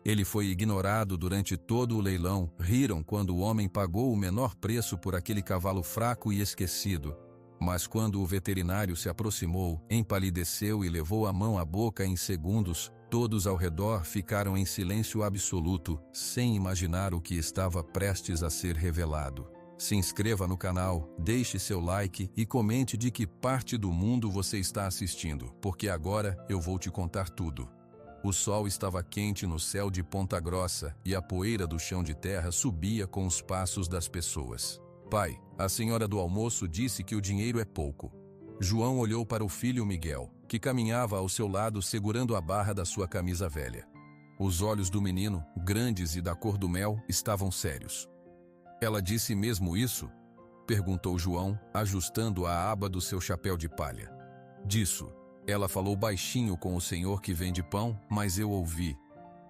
Ele foi ignorado durante todo o leilão. Riram quando o homem pagou o menor preço por aquele cavalo fraco e esquecido. Mas quando o veterinário se aproximou, empalideceu e levou a mão à boca em segundos, todos ao redor ficaram em silêncio absoluto, sem imaginar o que estava prestes a ser revelado. Se inscreva no canal, deixe seu like e comente de que parte do mundo você está assistindo, porque agora eu vou te contar tudo. O sol estava quente no céu de Ponta Grossa e a poeira do chão de terra subia com os passos das pessoas. Pai, a senhora do almoço disse que o dinheiro é pouco. João olhou para o filho Miguel, que caminhava ao seu lado segurando a barra da sua camisa velha. Os olhos do menino, grandes e da cor do mel, estavam sérios. Ela disse mesmo isso? Perguntou João, ajustando a aba do seu chapéu de palha. Disso. Ela falou baixinho com o senhor que vende pão, mas eu ouvi.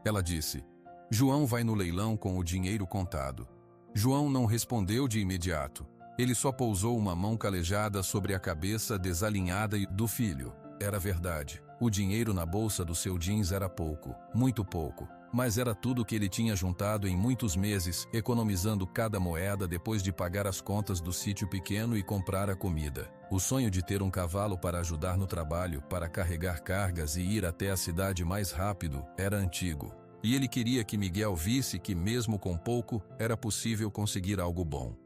Ela disse: João vai no leilão com o dinheiro contado. João não respondeu de imediato. Ele só pousou uma mão calejada sobre a cabeça desalinhada do filho. Era verdade. O dinheiro na bolsa do seu jeans era pouco, muito pouco. Mas era tudo que ele tinha juntado em muitos meses, economizando cada moeda depois de pagar as contas do sítio pequeno e comprar a comida. O sonho de ter um cavalo para ajudar no trabalho, para carregar cargas e ir até a cidade mais rápido, era antigo. E ele queria que Miguel visse que mesmo com pouco, era possível conseguir algo bom.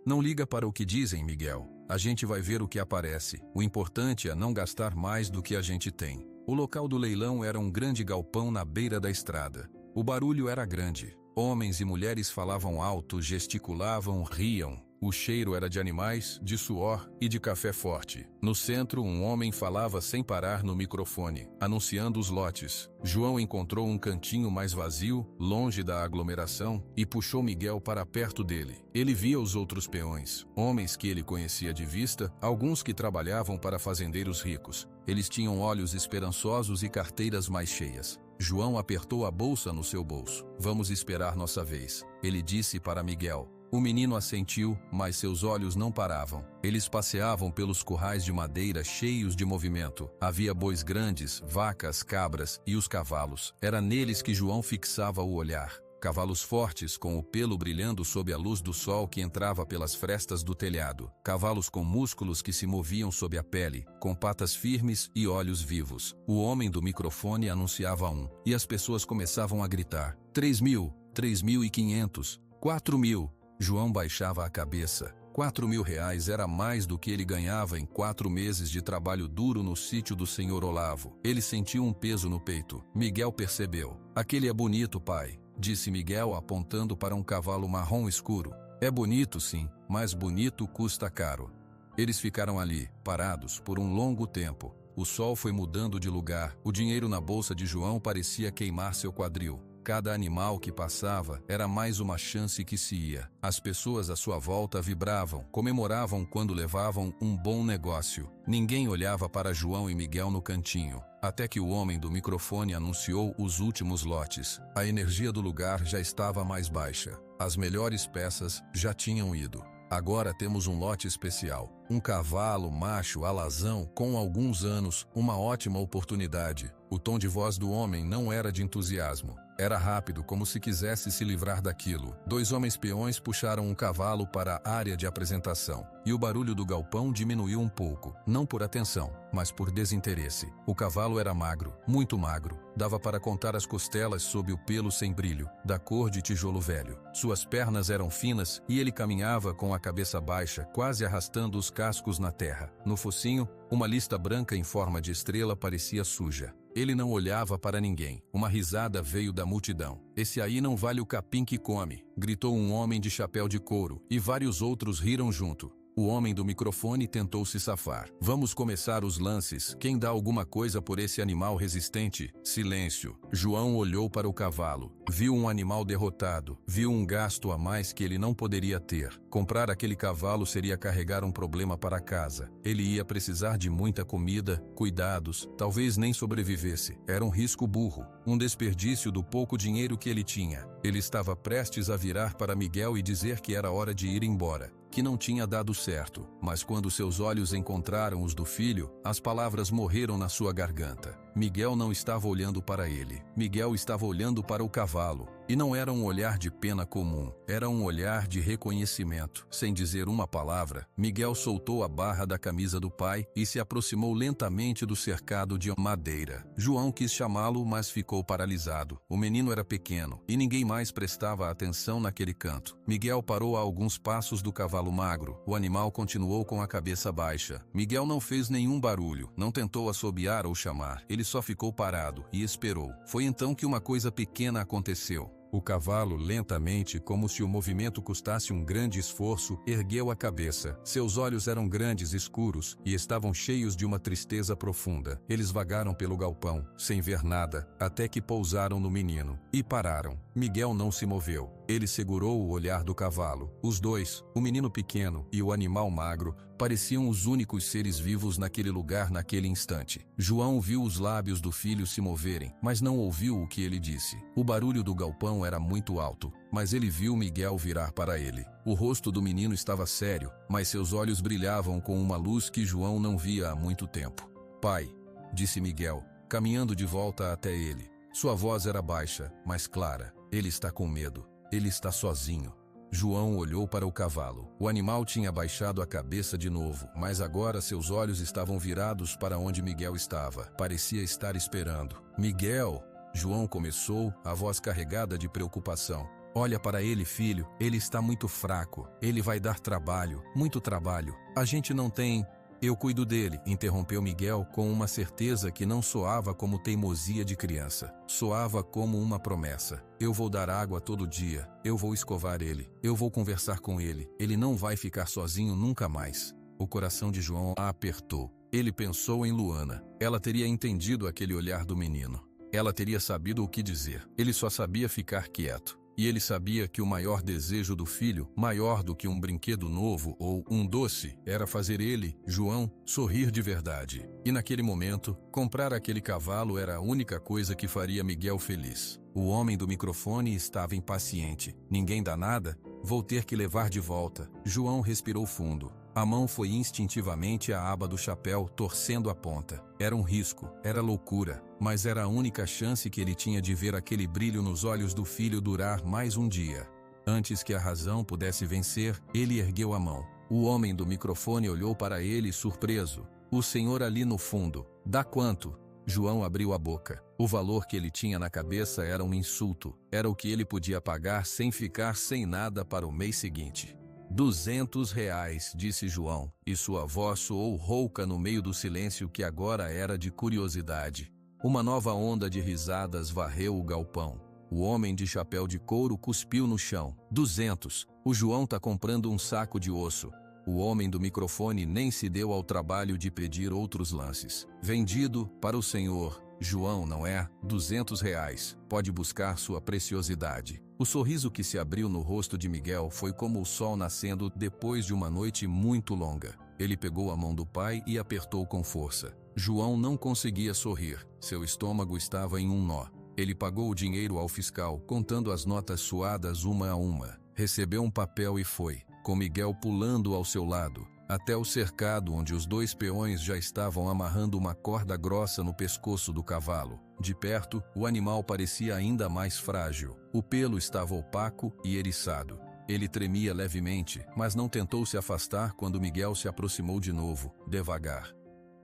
Não liga para o que dizem, Miguel. A gente vai ver o que aparece. O importante é não gastar mais do que a gente tem. O local do leilão era um grande galpão na beira da estrada. O barulho era grande. Homens e mulheres falavam alto, gesticulavam, riam. O cheiro era de animais, de suor e de café forte. No centro, um homem falava sem parar no microfone, anunciando os lotes. João encontrou um cantinho mais vazio, longe da aglomeração, e puxou Miguel para perto dele. Ele via os outros peões, homens que ele conhecia de vista, alguns que trabalhavam para fazendeiros ricos. Eles tinham olhos esperançosos e carteiras mais cheias. João apertou a bolsa no seu bolso. Vamos esperar nossa vez, ele disse para Miguel. O menino assentiu, mas seus olhos não paravam. Eles passeavam pelos currais de madeira cheios de movimento. Havia bois grandes, vacas, cabras e os cavalos. Era neles que João fixava o olhar. Cavalos fortes com o pelo brilhando sob a luz do sol que entrava pelas frestas do telhado. Cavalos com músculos que se moviam sob a pele, com patas firmes e olhos vivos. O homem do microfone anunciava e as pessoas começavam a gritar: 3.000, 3.500, 4.000. João baixava a cabeça. 4.000 reais era mais do que ele ganhava em 4 meses de trabalho duro no sítio do senhor Olavo. Ele sentiu um peso no peito. Miguel percebeu. Aquele é bonito, pai, disse Miguel apontando para um cavalo marrom escuro. É bonito, sim, mas bonito custa caro. Eles ficaram ali, parados, por um longo tempo. O sol foi mudando de lugar. O dinheiro na bolsa de João parecia queimar seu quadril. Cada animal que passava era mais uma chance que se ia. As pessoas à sua volta vibravam, comemoravam quando levavam um bom negócio. Ninguém olhava para João e Miguel no cantinho, até que o homem do microfone anunciou os últimos lotes. A energia do lugar já estava mais baixa. As melhores peças já tinham ido. Agora temos um lote especial. Um cavalo macho alazão com alguns anos, uma ótima oportunidade. O tom de voz do homem não era de entusiasmo. Era rápido, como se quisesse se livrar daquilo. 2 homens peões puxaram um cavalo para a área de apresentação. E o barulho do galpão diminuiu um pouco. Não por atenção, mas por desinteresse. O cavalo era magro, muito magro. Dava para contar as costelas sob o pelo sem brilho, da cor de tijolo velho. Suas pernas eram finas e ele caminhava com a cabeça baixa, quase arrastando os cascos na terra. No focinho, uma lista branca em forma de estrela parecia suja. Ele não olhava para ninguém. Uma risada veio da multidão. Esse aí não vale o capim que come, gritou um homem de chapéu de couro, e vários outros riram junto. O homem do microfone tentou se safar. Vamos começar os lances. Quem dá alguma coisa por esse animal resistente? Silêncio. João olhou para o cavalo. Viu um animal derrotado. Viu um gasto a mais que ele não poderia ter. Comprar aquele cavalo seria carregar um problema para casa. Ele ia precisar de muita comida, cuidados, talvez nem sobrevivesse. Era um risco burro. Um desperdício do pouco dinheiro que ele tinha. Ele estava prestes a virar para Miguel e dizer que era hora de ir embora. que não tinha dado certo, mas quando seus olhos encontraram os do filho, as palavras morreram na sua garganta. Miguel não estava olhando para ele. Miguel estava olhando para o cavalo. E não era um olhar de pena comum, era um olhar de reconhecimento. Sem dizer uma palavra, Miguel soltou a barra da camisa do pai e se aproximou lentamente do cercado de madeira. João quis chamá-lo, mas ficou paralisado. O menino era pequeno e ninguém mais prestava atenção naquele canto. Miguel parou a alguns passos do cavalo magro. O animal continuou com a cabeça baixa. Miguel não fez nenhum barulho, não tentou assobiar ou chamar. Ele só ficou parado e esperou. Foi então que uma coisa pequena aconteceu. O cavalo, lentamente, como se o movimento custasse um grande esforço, ergueu a cabeça. Seus olhos eram grandes, escuros, e estavam cheios de uma tristeza profunda. Eles vagaram pelo galpão, sem ver nada, até que pousaram no menino. E pararam. Miguel não se moveu. Ele segurou o olhar do cavalo. Os dois, o menino pequeno e o animal magro, pareciam os únicos seres vivos naquele lugar naquele instante. João viu os lábios do filho se moverem, mas não ouviu o que ele disse. O barulho do galpão era muito alto, mas ele viu Miguel virar para ele. O rosto do menino estava sério, mas seus olhos brilhavam com uma luz que João não via há muito tempo. "Pai", disse Miguel, caminhando de volta até ele. Sua voz era baixa, mas clara. "Ele está com medo. Ele está sozinho." João olhou para o cavalo. O animal tinha baixado a cabeça de novo, mas agora seus olhos estavam virados para onde Miguel estava. Parecia estar esperando. "Miguel", João começou, a voz carregada de preocupação. "Olha para ele, filho. Ele está muito fraco. Ele vai dar trabalho, muito trabalho. A gente não tem..." "Eu cuido dele", interrompeu Miguel com uma certeza que não soava como teimosia de criança. Soava como uma promessa. "Eu vou dar água todo dia. Eu vou escovar ele. Eu vou conversar com ele. Ele não vai ficar sozinho nunca mais." O coração de João a apertou. Ele pensou em Luana. Ela teria entendido aquele olhar do menino. Ela teria sabido o que dizer. Ele só sabia ficar quieto. E ele sabia que o maior desejo do filho, maior do que um brinquedo novo ou um doce, era fazer ele, João, sorrir de verdade. E naquele momento, comprar aquele cavalo era a única coisa que faria Miguel feliz. O homem do microfone estava impaciente. "Ninguém dá nada? Vou ter que levar de volta." João respirou fundo. A mão foi instintivamente à aba do chapéu, torcendo a ponta. Era um risco, era loucura, mas era a única chance que ele tinha de ver aquele brilho nos olhos do filho durar mais um dia. Antes que a razão pudesse vencer, ele ergueu a mão. O homem do microfone olhou para ele surpreso. "O senhor ali no fundo, dá quanto?" João abriu a boca. O valor que ele tinha na cabeça era um insulto. Era o que ele podia pagar sem ficar sem nada para o mês seguinte. R$ 200, disse João, e sua voz soou rouca no meio do silêncio que agora era de curiosidade. Uma nova onda de risadas varreu o galpão. O homem de chapéu de couro cuspiu no chão. 200. O João tá comprando um saco de osso. O homem do microfone nem se deu ao trabalho de pedir outros lances. Vendido para o senhor João, não é? R$ 200. Pode buscar sua preciosidade. O sorriso que se abriu no rosto de Miguel foi como o sol nascendo depois de uma noite muito longa. Ele pegou a mão do pai e apertou com força. João não conseguia sorrir. Seu estômago estava em um nó. Ele pagou o dinheiro ao fiscal, contando as notas suadas uma a uma. Recebeu um papel e foi, com Miguel pulando ao seu lado, até o cercado onde os dois peões já estavam amarrando uma corda grossa no pescoço do cavalo. De perto, o animal parecia ainda mais frágil. O pelo estava opaco e eriçado. Ele tremia levemente, mas não tentou se afastar quando Miguel se aproximou de novo, devagar.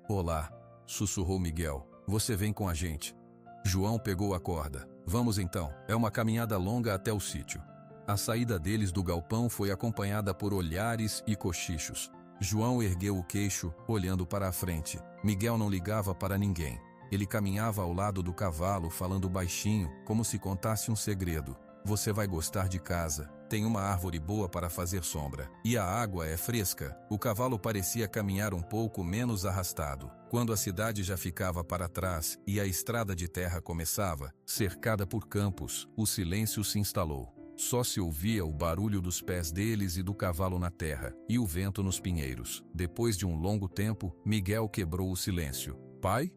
"Olá", sussurrou Miguel. "Você vem com a gente." João pegou a corda. "Vamos então, é uma caminhada longa até o sítio." A saída deles do galpão foi acompanhada por olhares e cochichos. João ergueu o queixo, olhando para a frente. Miguel não ligava para ninguém. Ele caminhava ao lado do cavalo, falando baixinho, como se contasse um segredo. "Você vai gostar de casa. Tem uma árvore boa para fazer sombra. E a água é fresca." O cavalo parecia caminhar um pouco menos arrastado. Quando a cidade já ficava para trás e a estrada de terra começava, cercada por campos, o silêncio se instalou. Só se ouvia o barulho dos pés deles e do cavalo na terra, e o vento nos pinheiros. Depois de um longo tempo, Miguel quebrou o silêncio. "Pai?"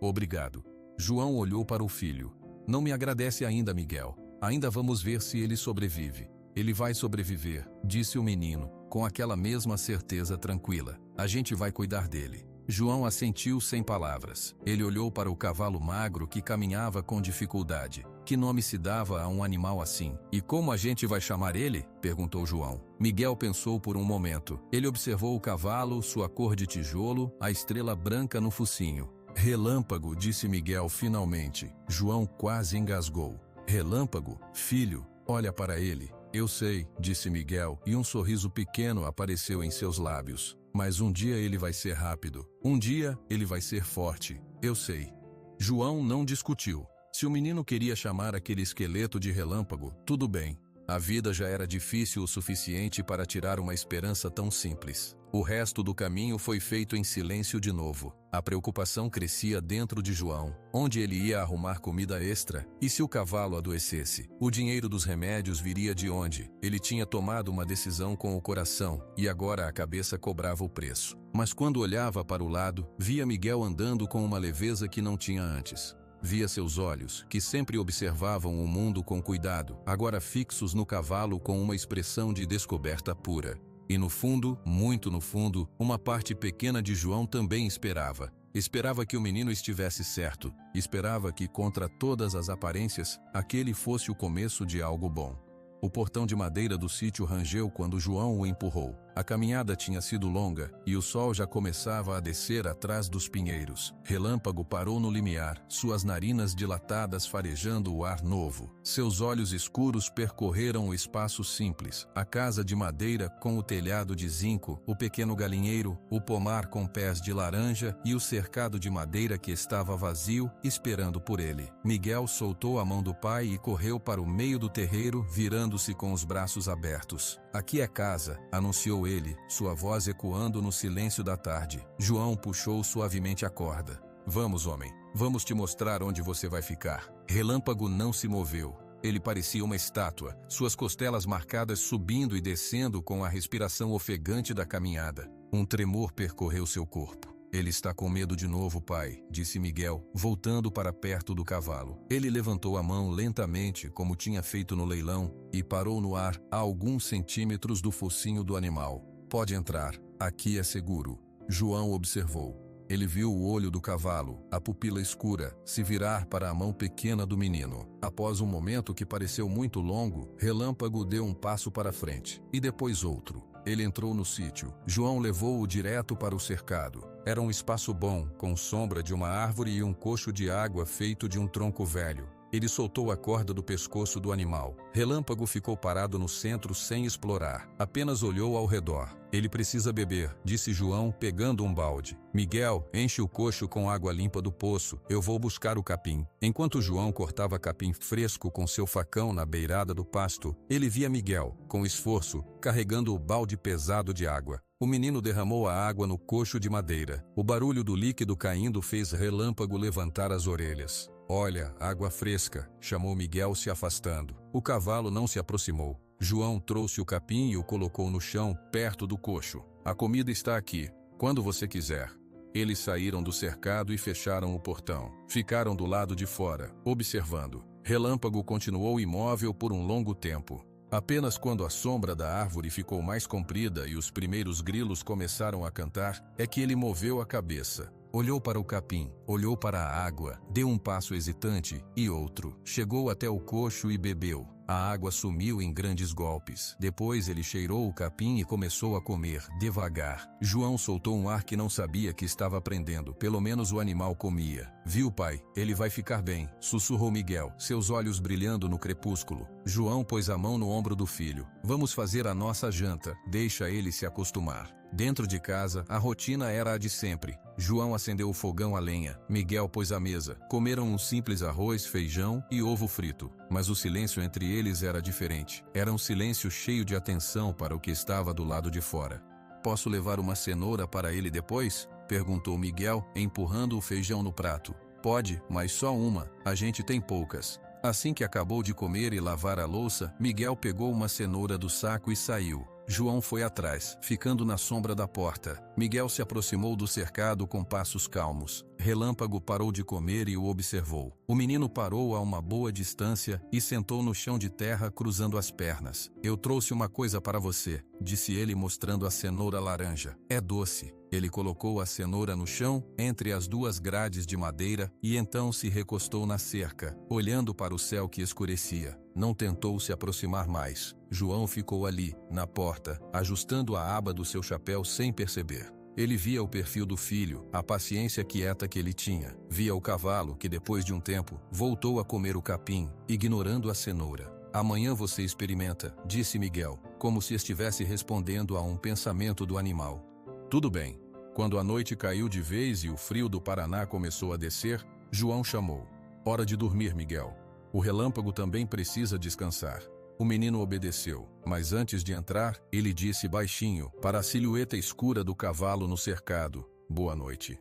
Obrigado." João olhou para o filho. "Não me agradece ainda, Miguel. Ainda vamos ver se ele sobrevive." Ele vai sobreviver, disse o menino, com aquela mesma certeza tranquila. A gente vai cuidar dele. João assentiu sem palavras. Ele olhou para o cavalo magro que caminhava com dificuldade. Que nome se dava a um animal assim? E como a gente vai chamar ele? Perguntou João. Miguel pensou por um momento. Ele observou o cavalo, sua cor de tijolo, a estrela branca no focinho. Relâmpago, disse Miguel finalmente. João quase engasgou. Relâmpago? Filho, olha para ele. Eu sei, disse Miguel, e um sorriso pequeno apareceu em seus lábios. Mas um dia ele vai ser rápido. Um dia ele vai ser forte. Eu sei. João não discutiu. Se o menino queria chamar aquele esqueleto de Relâmpago, tudo bem. A vida já era difícil o suficiente para tirar uma esperança tão simples. O resto do caminho foi feito em silêncio de novo. A preocupação crescia dentro de João. Onde ele ia arrumar comida extra? E se o cavalo adoecesse? O dinheiro dos remédios viria de onde? Ele tinha tomado uma decisão com o coração, e agora a cabeça cobrava o preço. Mas quando olhava para o lado, via Miguel andando com uma leveza que não tinha antes. Via seus olhos, que sempre observavam o mundo com cuidado, agora fixos no cavalo com uma expressão de descoberta pura. E no fundo, muito no fundo, uma parte pequena de João também esperava. Esperava que o menino estivesse certo. Esperava que, contra todas as aparências, aquele fosse o começo de algo bom. O portão de madeira do sítio rangeu quando João o empurrou. A caminhada tinha sido longa, e o sol já começava a descer atrás dos pinheiros. Relâmpago parou no limiar, suas narinas dilatadas farejando o ar novo. Seus olhos escuros percorreram o espaço simples, a casa de madeira com o telhado de zinco, o pequeno galinheiro, o pomar com pés de laranja e o cercado de madeira que estava vazio, esperando por ele. Miguel soltou a mão do pai e correu para o meio do terreiro, virando-se com os braços abertos. Aqui é casa, anunciou ele, sua voz ecoando no silêncio da tarde. João puxou suavemente a corda. Vamos, homem, vamos te mostrar onde você vai ficar. Relâmpago não se moveu. Ele parecia uma estátua, suas costelas marcadas subindo e descendo com a respiração ofegante da caminhada. Um tremor percorreu seu corpo. Ele está com medo de novo, pai, disse Miguel, voltando para perto do cavalo. Ele levantou a mão lentamente, como tinha feito no leilão, e parou no ar a alguns centímetros do focinho do animal. Pode entrar, aqui é seguro. João observou. Ele viu o olho do cavalo, a pupila escura, se virar para a mão pequena do menino. Após um momento que pareceu muito longo, Relâmpago deu um passo para frente, e depois outro. Ele entrou no sítio. João levou-o direto para o cercado. Era um espaço bom, com sombra de uma árvore e um cocho de água feito de um tronco velho. Ele soltou a corda do pescoço do animal. Relâmpago ficou parado no centro sem explorar. Apenas olhou ao redor. Ele precisa beber, disse João, pegando um balde. Miguel, enche o cocho com água limpa do poço. Eu vou buscar o capim. Enquanto João cortava capim fresco com seu facão na beirada do pasto, ele via Miguel, com esforço, carregando o balde pesado de água. O menino derramou a água no cocho de madeira. O barulho do líquido caindo fez Relâmpago levantar as orelhas. Olha, água fresca, chamou Miguel se afastando. O cavalo não se aproximou. João trouxe o capim e o colocou no chão, perto do cocho. A comida está aqui, quando você quiser. Eles saíram do cercado e fecharam o portão. Ficaram do lado de fora, observando. Relâmpago continuou imóvel por um longo tempo. Apenas quando a sombra da árvore ficou mais comprida e os primeiros grilos começaram a cantar, é que ele moveu a cabeça. Olhou para o capim, olhou para a água, deu um passo hesitante e outro. Chegou até o cocho e bebeu. A água sumiu em grandes golpes. Depois ele cheirou o capim e começou a comer, devagar. João soltou um ar que não sabia que estava aprendendo. Pelo menos o animal comia. Viu, pai? Ele vai ficar bem, sussurrou Miguel, seus olhos brilhando no crepúsculo. João pôs a mão no ombro do filho. Vamos fazer a nossa janta. Deixa ele se acostumar. Dentro de casa, a rotina era a de sempre. João acendeu o fogão a lenha. Miguel pôs a mesa. Comeram um simples arroz, feijão e ovo frito. Mas o silêncio entre eles era diferente. Era um silêncio cheio de atenção para o que estava do lado de fora. Posso levar uma cenoura para ele depois? Perguntou Miguel, empurrando o feijão no prato. Pode, mas só uma. A gente tem poucas. Assim que acabou de comer e lavar a louça, Miguel pegou uma cenoura do saco e saiu. João foi atrás, ficando na sombra da porta. Miguel se aproximou do cercado com passos calmos. Relâmpago parou de comer e o observou. O menino parou a uma boa distância e sentou no chão de terra, cruzando as pernas. Eu trouxe uma coisa para você, disse ele, mostrando a cenoura laranja. É doce. Ele colocou a cenoura no chão, entre as duas grades de madeira, e então se recostou na cerca, olhando para o céu que escurecia. Não tentou se aproximar mais. João ficou ali, na porta, ajustando a aba do seu chapéu sem perceber. Ele via o perfil do filho, a paciência quieta que ele tinha. Via o cavalo que, depois de um tempo, voltou a comer o capim, ignorando a cenoura. Amanhã você experimenta, disse Miguel, como se estivesse respondendo a um pensamento do animal. Tudo bem. Quando a noite caiu de vez e o frio do Paraná começou a descer, João chamou. Hora de dormir, Miguel. O relâmpago também precisa descansar. O menino obedeceu, mas antes de entrar, ele disse baixinho, para a silhueta escura do cavalo no cercado, boa noite.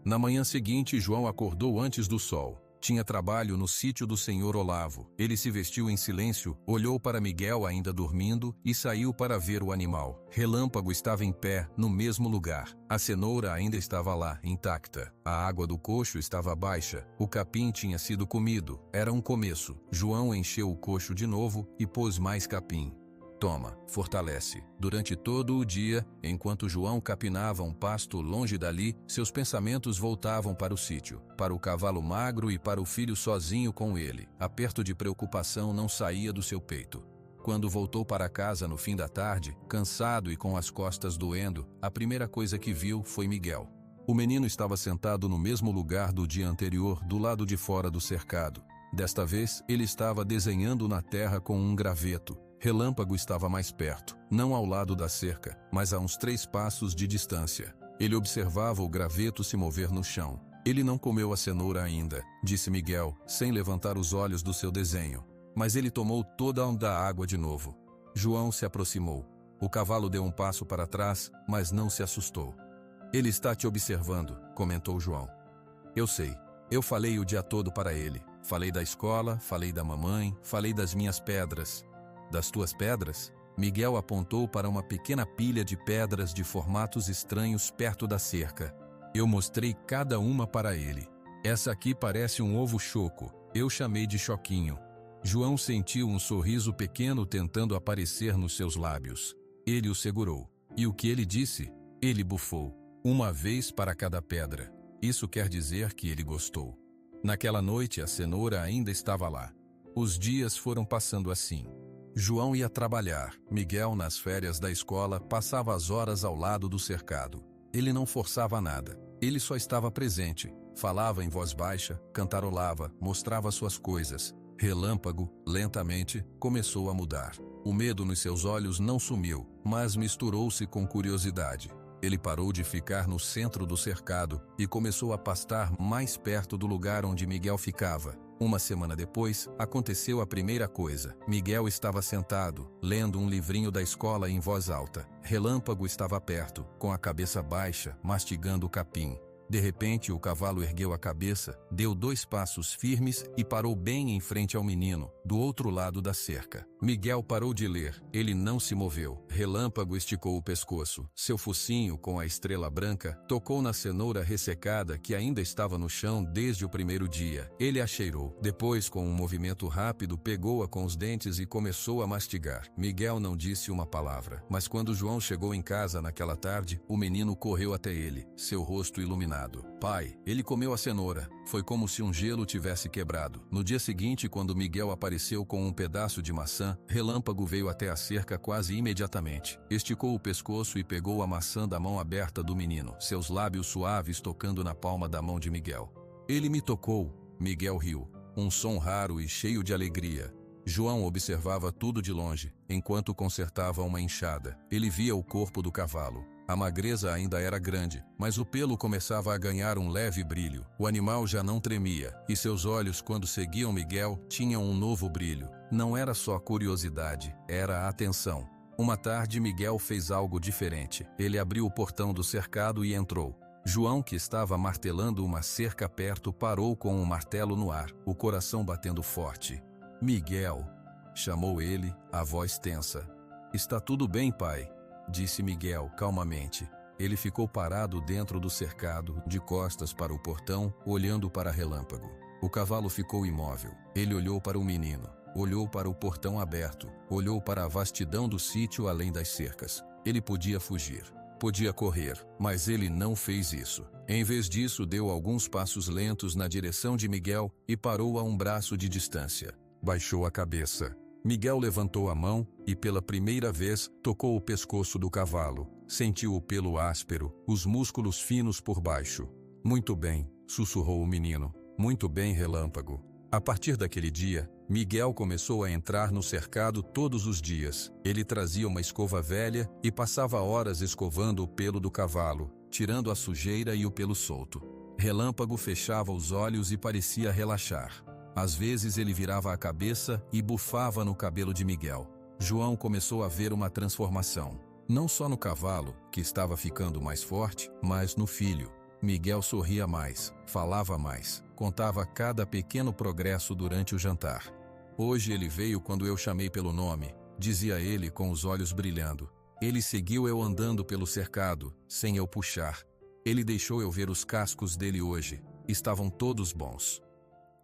Na manhã seguinte, João acordou antes do sol. Tinha trabalho no sítio do senhor Olavo. Ele se vestiu em silêncio, olhou para Miguel ainda dormindo e saiu para ver o animal. Relâmpago estava em pé, no mesmo lugar. A cenoura ainda estava lá, intacta. A água do coxo estava baixa. O capim tinha sido comido. Era um começo. João encheu o coxo de novo e pôs mais capim. Toma, fortalece. Durante todo o dia, enquanto João capinava um pasto longe dali, seus pensamentos voltavam para o sítio, para o cavalo magro e para o filho sozinho com ele. Aperto de preocupação não saía do seu peito. Quando voltou para casa no fim da tarde, cansado e com as costas doendo, a primeira coisa que viu foi Miguel. O menino estava sentado no mesmo lugar do dia anterior, do lado de fora do cercado. Desta vez, ele estava desenhando na terra com um graveto. Relâmpago estava mais perto, não ao lado da cerca, mas a uns 3 passos de distância. Ele observava o graveto se mover no chão. Ele não comeu a cenoura ainda, disse Miguel, sem levantar os olhos do seu desenho. Mas ele tomou toda a água de novo. João se aproximou. O cavalo deu um passo para trás, mas não se assustou. Ele está te observando, comentou João. Eu sei. Eu falei o dia todo para ele. Falei da escola, falei da mamãe, falei das minhas pedras. Das tuas pedras? Miguel apontou para uma pequena pilha de pedras de formatos estranhos perto da cerca. Eu mostrei cada uma para ele. Essa aqui parece um ovo choco. Eu chamei de choquinho. João sentiu um sorriso pequeno tentando aparecer nos seus lábios. Ele o segurou. E o que ele disse? Ele bufou. Uma vez para cada pedra. Isso quer dizer que ele gostou. Naquela noite a cenoura ainda estava lá. Os dias foram passando assim. João ia trabalhar. Miguel, nas férias da escola, passava as horas ao lado do cercado. Ele não forçava nada. Ele só estava presente. Falava em voz baixa, cantarolava, mostrava suas coisas. Relâmpago, lentamente, começou a mudar. O medo nos seus olhos não sumiu, mas misturou-se com curiosidade. Ele parou de ficar no centro do cercado e começou a pastar mais perto do lugar onde Miguel ficava. Uma semana depois, aconteceu a primeira coisa. Miguel estava sentado, lendo um livrinho da escola em voz alta. Relâmpago estava perto, com a cabeça baixa, mastigando o capim. De repente, o cavalo ergueu a cabeça, deu 2 passos firmes e parou bem em frente ao menino, do outro lado da cerca. Miguel parou de ler. Ele não se moveu. Relâmpago esticou o pescoço. Seu focinho, com a estrela branca, tocou na cenoura ressecada que ainda estava no chão desde o primeiro dia. Ele a cheirou. Depois, com um movimento rápido, pegou-a com os dentes e começou a mastigar. Miguel não disse uma palavra. Mas quando João chegou em casa naquela tarde, o menino correu até ele, seu rosto iluminado. Pai, ele comeu a cenoura. Foi como se um gelo tivesse quebrado. No dia seguinte, quando Miguel apareceu com um pedaço de maçã, Relâmpago veio até a cerca quase imediatamente. Esticou o pescoço e pegou a maçã da mão aberta do menino, seus lábios suaves tocando na palma da mão de Miguel. Ele me tocou. Miguel riu. Um som raro e cheio de alegria. João observava tudo de longe, enquanto consertava uma enxada. Ele via o corpo do cavalo. A magreza ainda era grande, mas o pelo começava a ganhar um leve brilho. O animal já não tremia, e seus olhos, quando seguiam Miguel, tinham um novo brilho. Não era só curiosidade, era a atenção. Uma tarde, Miguel fez algo diferente. Ele abriu o portão do cercado e entrou. João, que estava martelando uma cerca perto, parou com um martelo no ar, o coração batendo forte. Miguel, chamou ele, a voz tensa. Está tudo bem, pai? disse Miguel calmamente. Ele ficou parado dentro do cercado, de costas para o portão, olhando para Relâmpago. O cavalo ficou imóvel. Ele olhou para o menino, olhou para o portão aberto, olhou para a vastidão do sítio além das cercas. Ele podia fugir, podia correr, mas ele não fez isso. Em vez disso, deu alguns passos lentos na direção de Miguel e parou a um braço de distância. Baixou a cabeça. Miguel levantou a mão e, pela primeira vez, tocou o pescoço do cavalo. Sentiu o pelo áspero, os músculos finos por baixo. Muito bem, sussurrou o menino. Muito bem, Relâmpago. A partir daquele dia, Miguel começou a entrar no cercado todos os dias. Ele trazia uma escova velha e passava horas escovando o pelo do cavalo, tirando a sujeira e o pelo solto. Relâmpago fechava os olhos e parecia relaxar. Às vezes ele virava a cabeça e bufava no cabelo de Miguel. João começou a ver uma transformação. Não só no cavalo, que estava ficando mais forte, mas no filho. Miguel sorria mais, falava mais, contava cada pequeno progresso durante o jantar. Hoje ele veio quando eu chamei pelo nome, dizia ele com os olhos brilhando. Ele seguiu eu andando pelo cercado, sem eu puxar. Ele deixou eu ver os cascos dele hoje. Estavam todos bons.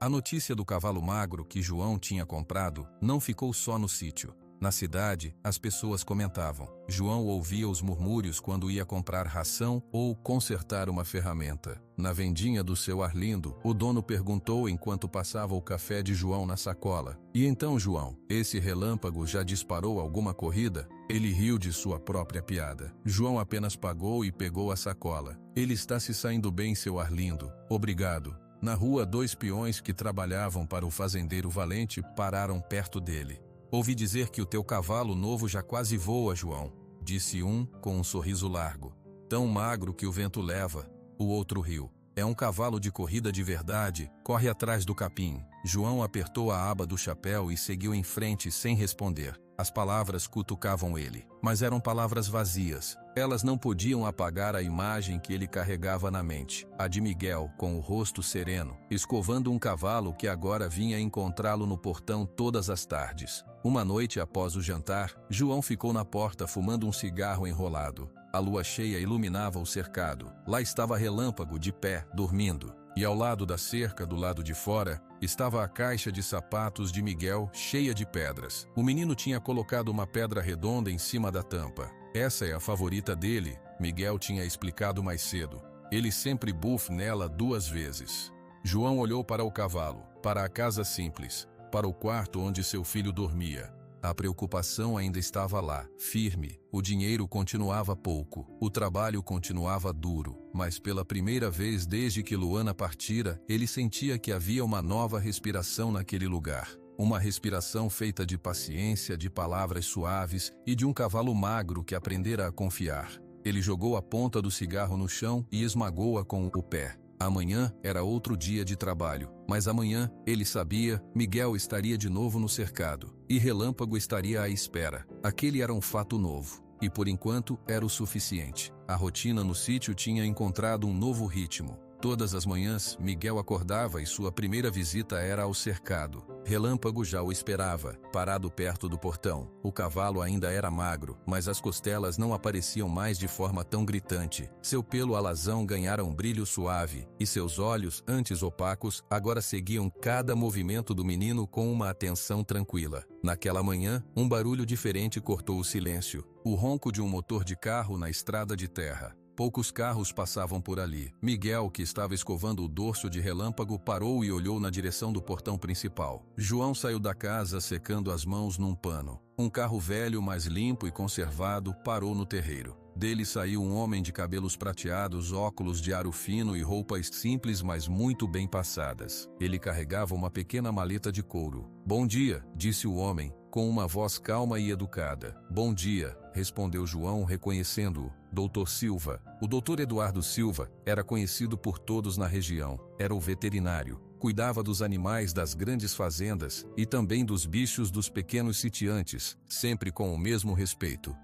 A notícia do cavalo magro que João tinha comprado não ficou só no sítio. Na cidade, as pessoas comentavam. João ouvia os murmúrios quando ia comprar ração ou consertar uma ferramenta. Na vendinha do seu Arlindo, o dono perguntou enquanto passava o café de João na sacola. E então, João, esse Relâmpago já disparou alguma corrida? Ele riu de sua própria piada. João apenas pagou e pegou a sacola. Ele está se saindo bem, seu Arlindo. Obrigado. Na rua, 2 peões que trabalhavam para o fazendeiro Valente pararam perto dele. Ouvi dizer que o teu cavalo novo já quase voa, João, disse um com um sorriso largo. Tão magro que o vento leva. O outro riu. É um cavalo de corrida de verdade, corre atrás do capim. João apertou a aba do chapéu e seguiu em frente sem responder. As palavras cutucavam ele, mas eram palavras vazias. Elas não podiam apagar a imagem que ele carregava na mente, a de Miguel, com o rosto sereno, escovando um cavalo que agora vinha encontrá-lo no portão todas as tardes. Uma noite após o jantar, João ficou na porta fumando um cigarro enrolado. A lua cheia iluminava o cercado. Lá estava Relâmpago de pé, dormindo. E ao lado da cerca, do lado de fora, estava a caixa de sapatos de Miguel, cheia de pedras. O menino tinha colocado uma pedra redonda em cima da tampa. Essa é a favorita dele, Miguel tinha explicado mais cedo. Ele sempre bufa nela 2 vezes. João olhou para o cavalo, para a casa simples, para o quarto onde seu filho dormia. A preocupação ainda estava lá, firme. O dinheiro continuava pouco, o trabalho continuava duro, mas pela primeira vez desde que Luana partira, ele sentia que havia uma nova respiração naquele lugar. Uma respiração feita de paciência, de palavras suaves e de um cavalo magro que aprendera a confiar. Ele jogou a ponta do cigarro no chão e esmagou-a com o pé. Amanhã era outro dia de trabalho, mas amanhã, ele sabia, Miguel estaria de novo no cercado, e Relâmpago estaria à espera. Aquele era um fato novo, e por enquanto era o suficiente. A rotina no sítio tinha encontrado um novo ritmo. Todas as manhãs, Miguel acordava e sua primeira visita era ao cercado. Relâmpago já o esperava, parado perto do portão. O cavalo ainda era magro, mas as costelas não apareciam mais de forma tão gritante. Seu pelo alazão ganhara um brilho suave, e seus olhos, antes opacos, agora seguiam cada movimento do menino com uma atenção tranquila. Naquela manhã, um barulho diferente cortou o silêncio. O ronco de um motor de carro na estrada de terra. Poucos carros passavam por ali. Miguel, que estava escovando o dorso de Relâmpago, parou e olhou na direção do portão principal. João saiu da casa secando as mãos num pano. Um carro velho, mais limpo e conservado, parou no terreiro. Dele saiu um homem de cabelos prateados, óculos de aro fino e roupas simples, mas muito bem passadas. Ele carregava uma pequena maleta de couro. "Bom dia", disse o homem, com uma voz calma e educada. "Bom dia", respondeu João, reconhecendo-o. Doutor Silva. O doutor Eduardo Silva era conhecido por todos na região. Era o veterinário. Cuidava dos animais das grandes fazendas e também dos bichos dos pequenos sitiantes, sempre com o mesmo respeito.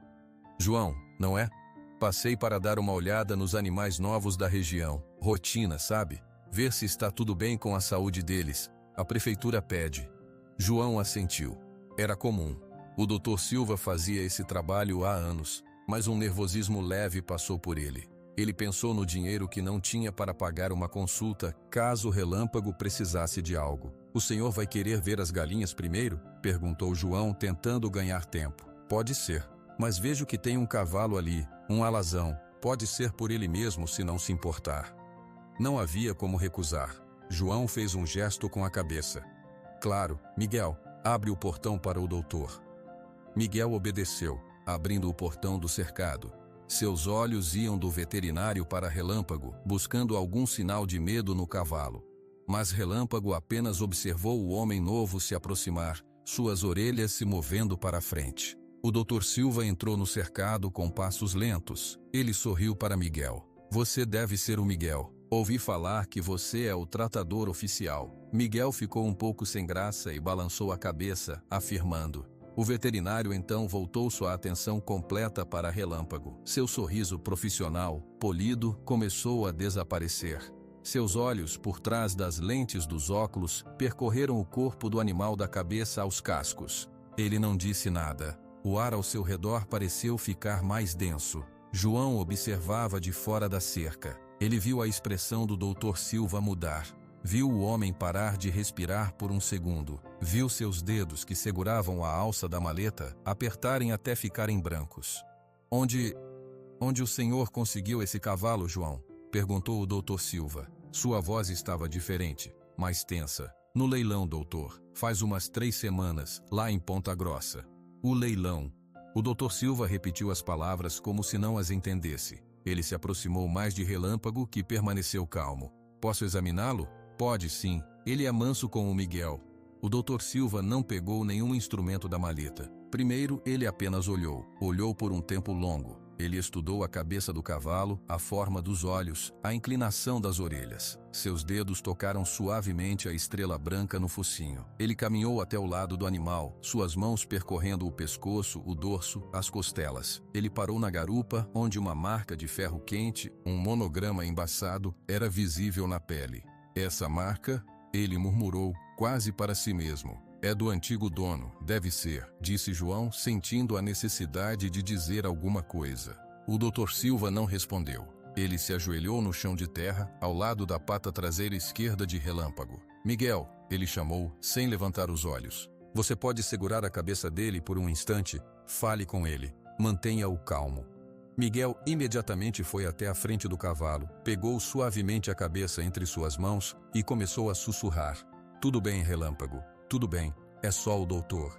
"João, não é? Passei para dar uma olhada nos animais novos da região. Rotina, sabe? Ver se está tudo bem com a saúde deles. A prefeitura pede." João assentiu. Era comum. O Dr. Silva fazia esse trabalho há anos. Mas um nervosismo leve passou por ele. Ele pensou no dinheiro que não tinha para pagar uma consulta, caso Relâmpago precisasse de algo. "O senhor vai querer ver as galinhas primeiro?" perguntou João, tentando ganhar tempo. "Pode ser. Mas vejo que tem um cavalo ali, um alazão. Pode ser por ele mesmo, se não se importar." Não havia como recusar. João fez um gesto com a cabeça. "Claro, Miguel, abre o portão para o doutor." Miguel obedeceu, abrindo o portão do cercado. Seus olhos iam do veterinário para Relâmpago, buscando algum sinal de medo no cavalo. Mas Relâmpago apenas observou o homem novo se aproximar, suas orelhas se movendo para a frente. O Dr. Silva entrou no cercado com passos lentos. Ele sorriu para Miguel. "Você deve ser o Miguel. Ouvi falar que você é o tratador oficial." Miguel ficou um pouco sem graça e balançou a cabeça, afirmando. O veterinário então voltou sua atenção completa para Relâmpago. Seu sorriso profissional, polido, começou a desaparecer. Seus olhos, por trás das lentes dos óculos, percorreram o corpo do animal da cabeça aos cascos. Ele não disse nada. O ar ao seu redor pareceu ficar mais denso. João observava de fora da cerca. Ele viu a expressão do Dr. Silva mudar. Viu o homem parar de respirar por um segundo. Viu seus dedos, que seguravam a alça da maleta, apertarem até ficarem brancos. Onde o senhor conseguiu esse cavalo, João?" perguntou o Dr. Silva. Sua voz estava diferente, mais tensa. "No leilão, doutor. Faz umas 3 semanas, lá em Ponta Grossa." "O leilão." O Dr. Silva repetiu as palavras como se não as entendesse. Ele se aproximou mais de Relâmpago, que permaneceu calmo. "Posso examiná-lo?" "Pode sim. Ele é manso com o Miguel." O Dr. Silva não pegou nenhum instrumento da maleta. Primeiro, ele apenas olhou. Olhou por um tempo longo. Ele estudou a cabeça do cavalo, a forma dos olhos, a inclinação das orelhas. Seus dedos tocaram suavemente a estrela branca no focinho. Ele caminhou até o lado do animal, suas mãos percorrendo o pescoço, o dorso, as costelas. Ele parou na garupa, onde uma marca de ferro quente, um monograma embaçado, era visível na pele. "Essa marca?" ele murmurou, quase para si mesmo. "É do antigo dono, deve ser", disse João, sentindo a necessidade de dizer alguma coisa. O Dr. Silva não respondeu. Ele se ajoelhou no chão de terra, ao lado da pata traseira esquerda de Relâmpago. "Miguel", ele chamou, sem levantar os olhos. "Você pode segurar a cabeça dele por um instante? Fale com ele. Mantenha-o calmo." Miguel imediatamente foi até a frente do cavalo, pegou suavemente a cabeça entre suas mãos e começou a sussurrar. "Tudo bem, Relâmpago. Tudo bem, é só o doutor."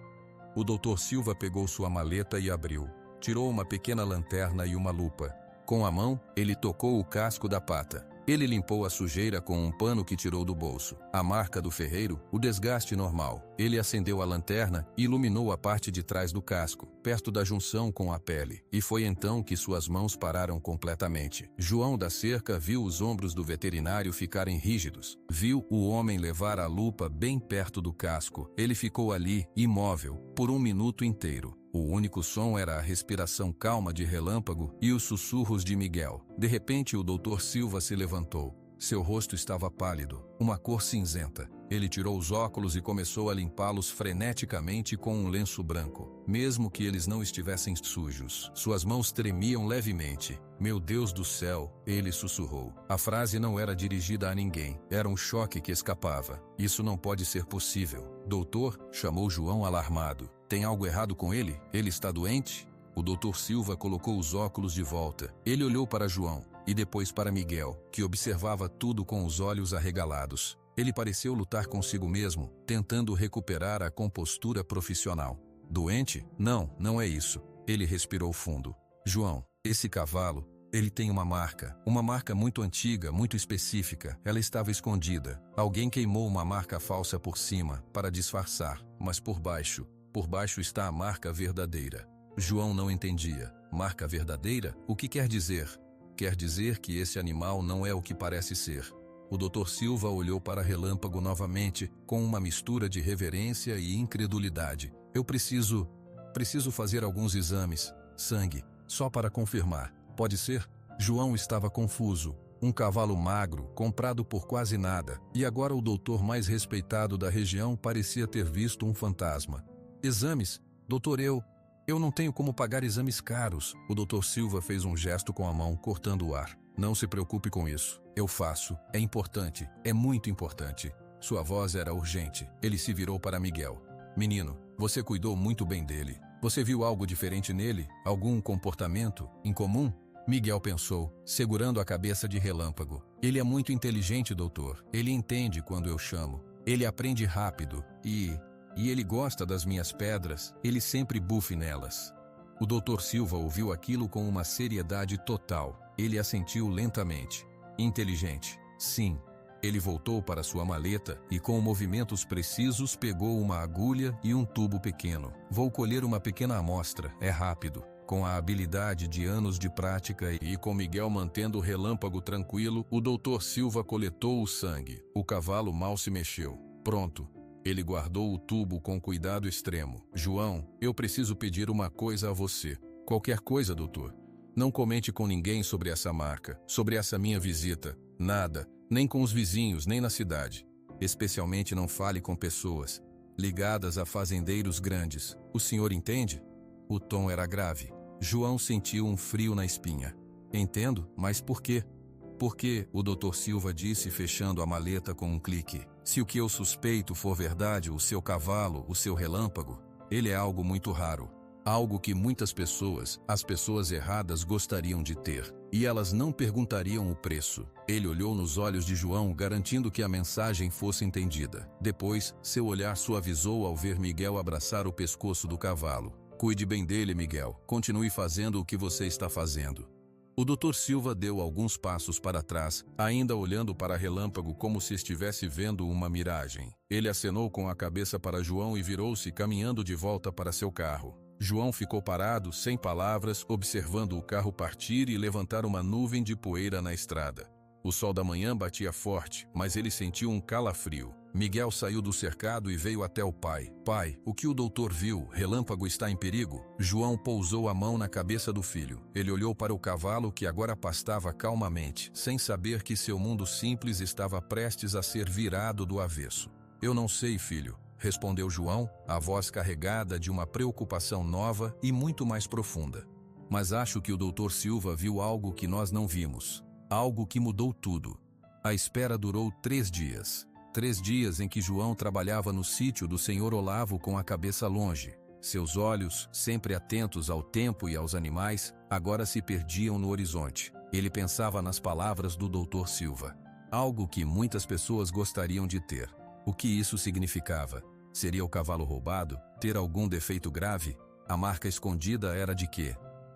O Dr. Silva pegou sua maleta e abriu. Tirou uma pequena lanterna e uma lupa. Com a mão, ele tocou o casco da pata. Ele limpou a sujeira com um pano que tirou do bolso. A marca do ferreiro, o desgaste normal. Ele acendeu a lanterna e iluminou a parte de trás do casco, perto da junção com a pele. E foi então que suas mãos pararam completamente. João da Cerca viu os ombros do veterinário ficarem rígidos. Viu o homem levar a lupa bem perto do casco. Ele ficou ali, imóvel, por 1 minuto inteiro. O único som era a respiração calma de Relâmpago e os sussurros de Miguel. De repente, o Dr. Silva se levantou. Seu rosto estava pálido, uma cor cinzenta. Ele tirou os óculos e começou a limpá-los freneticamente com um lenço branco, mesmo que eles não estivessem sujos. Suas mãos tremiam levemente. "Meu Deus do céu", ele sussurrou. A frase não era dirigida a ninguém. Era um choque que escapava. "Isso não pode ser possível." "Doutor", chamou João alarmado. "Tem algo errado com ele? Ele está doente?" O Dr. Silva colocou os óculos de volta. Ele olhou para João e depois para Miguel, que observava tudo com os olhos arregalados. Ele pareceu lutar consigo mesmo, tentando recuperar a compostura profissional. "Doente? Não, não é isso." Ele respirou fundo. "João, esse cavalo, ele tem uma marca muito antiga, muito específica. Ela estava escondida. Alguém queimou uma marca falsa por cima, para disfarçar, mas por baixo está a marca verdadeira." João não entendia. "Marca verdadeira? O que quer dizer?" "Quer dizer que esse animal não é o que parece ser." O Dr. Silva olhou para Relâmpago novamente, com uma mistura de reverência e incredulidade. "Eu preciso fazer alguns exames. Sangue, só para confirmar. Pode ser?" João estava confuso. Um cavalo magro, comprado por quase nada, e agora o doutor mais respeitado da região parecia ter visto um fantasma. "Exames? Doutor, Eu não tenho como pagar exames caros. O Dr. Silva fez um gesto com a mão, cortando o ar. Não se preocupe com isso. Eu faço. É importante. É muito importante. Sua voz era urgente. Ele se virou para Miguel. Menino, você cuidou muito bem dele. Você viu algo diferente nele? Algum comportamento incomum? Miguel pensou, segurando a cabeça de Relâmpago. Ele é muito inteligente, doutor. Ele entende quando eu chamo. Ele aprende rápido e ele gosta das minhas pedras. Ele sempre bufe nelas. O Dr. Silva ouviu aquilo com uma seriedade total. Ele assentiu lentamente. Inteligente. Sim. Ele voltou para sua maleta e, com movimentos precisos, pegou uma agulha e um tubo pequeno. Vou colher uma pequena amostra. É rápido. Com a habilidade de anos de prática e com Miguel mantendo o Relâmpago tranquilo, o Dr. Silva coletou o sangue. O cavalo mal se mexeu. Pronto. Ele guardou o tubo com cuidado extremo. João, eu preciso pedir uma coisa a você. Qualquer coisa, doutor. Não comente com ninguém sobre essa marca, sobre essa minha visita. Nada. Nem com os vizinhos, nem na cidade. Especialmente não fale com pessoas ligadas a fazendeiros grandes. O senhor entende? O tom era grave. João sentiu um frio na espinha. Entendo, mas por quê? Porque, o Dr. Silva disse fechando a maleta com um clique. Se o que eu suspeito for verdade, o seu cavalo, o seu relâmpago, ele é algo muito raro. Algo que muitas pessoas, as pessoas erradas, gostariam de ter. E elas não perguntariam o preço. Ele olhou nos olhos de João, garantindo que a mensagem fosse entendida. Depois, seu olhar suavizou ao ver Miguel abraçar o pescoço do cavalo. Cuide bem dele, Miguel. Continue fazendo o que você está fazendo. O Dr. Silva deu alguns passos para trás, ainda olhando para Relâmpago como se estivesse vendo uma miragem. Ele acenou com a cabeça para João e virou-se, caminhando de volta para seu carro. João ficou parado, sem palavras, observando o carro partir e levantar uma nuvem de poeira na estrada. O sol da manhã batia forte, mas ele sentiu um calafrio. Miguel saiu do cercado e veio até o pai. Pai, o que o doutor viu? Relâmpago está em perigo? João pousou a mão na cabeça do filho. Ele olhou para o cavalo que agora pastava calmamente, sem saber que seu mundo simples estava prestes a ser virado do avesso. Eu não sei, filho, respondeu João, a voz carregada de uma preocupação nova e muito mais profunda. Mas acho que o Dr. Silva viu algo que nós não vimos. Algo que mudou tudo. A espera durou 3 dias. 3 dias em que João trabalhava no sítio do Senhor Olavo com a cabeça longe. Seus olhos, sempre atentos ao tempo e aos animais, agora se perdiam no horizonte. Ele pensava nas palavras do Dr. Silva. Algo que muitas pessoas gostariam de ter. O que isso significava? Seria o cavalo roubado? Ter algum defeito grave? A marca escondida era de quê?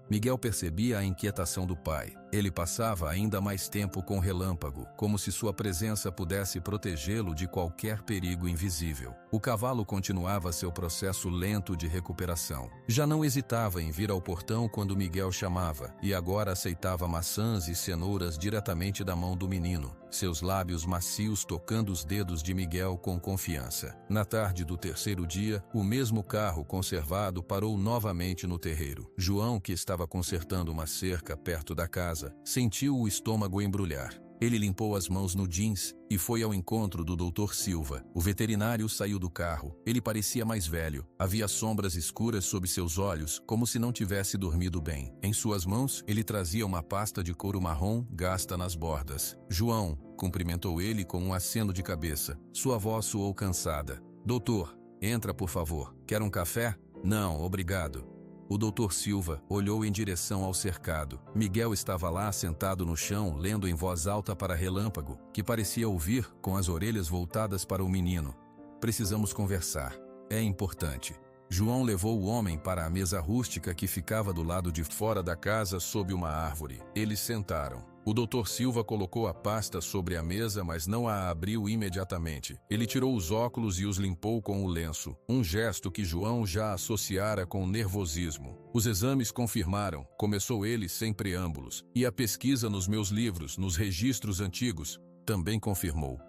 Miguel percebia a inquietação do pai. Ele passava ainda mais tempo com Relâmpago, como se sua presença pudesse protegê-lo de qualquer perigo invisível. O cavalo continuava seu processo lento de recuperação. Já não hesitava em vir ao portão quando Miguel chamava, e agora aceitava maçãs e cenouras diretamente da mão do menino, seus lábios macios tocando os dedos de Miguel com confiança. Na tarde do 3º dia, o mesmo carro conservado parou novamente no terreiro. João, que estava consertando uma cerca perto da casa, sentiu o estômago embrulhar. Ele limpou as mãos no jeans e foi ao encontro do Dr. Silva. O veterinário saiu do carro. Ele parecia mais velho. Havia sombras escuras sob seus olhos, como se não tivesse dormido bem. Em suas mãos, ele trazia uma pasta de couro marrom gasta nas bordas. João, cumprimentou ele com um aceno de cabeça. Sua voz soou cansada. Doutor, entra por favor. Quer um café? Não, obrigado. O Dr. Silva olhou em direção ao cercado. Miguel estava lá sentado no chão, lendo em voz alta para Relâmpago, que parecia ouvir com as orelhas voltadas para o menino. Precisamos conversar. É importante. João levou o homem para a mesa rústica que ficava do lado de fora da casa sob uma árvore. Eles sentaram. O Dr. Silva colocou a pasta sobre a mesa, mas não a abriu imediatamente. Ele tirou os óculos e os limpou com o lenço, um gesto que João já associara com nervosismo. Os exames confirmaram, começou ele sem preâmbulos, e a pesquisa nos meus livros, nos registros antigos, também confirmou.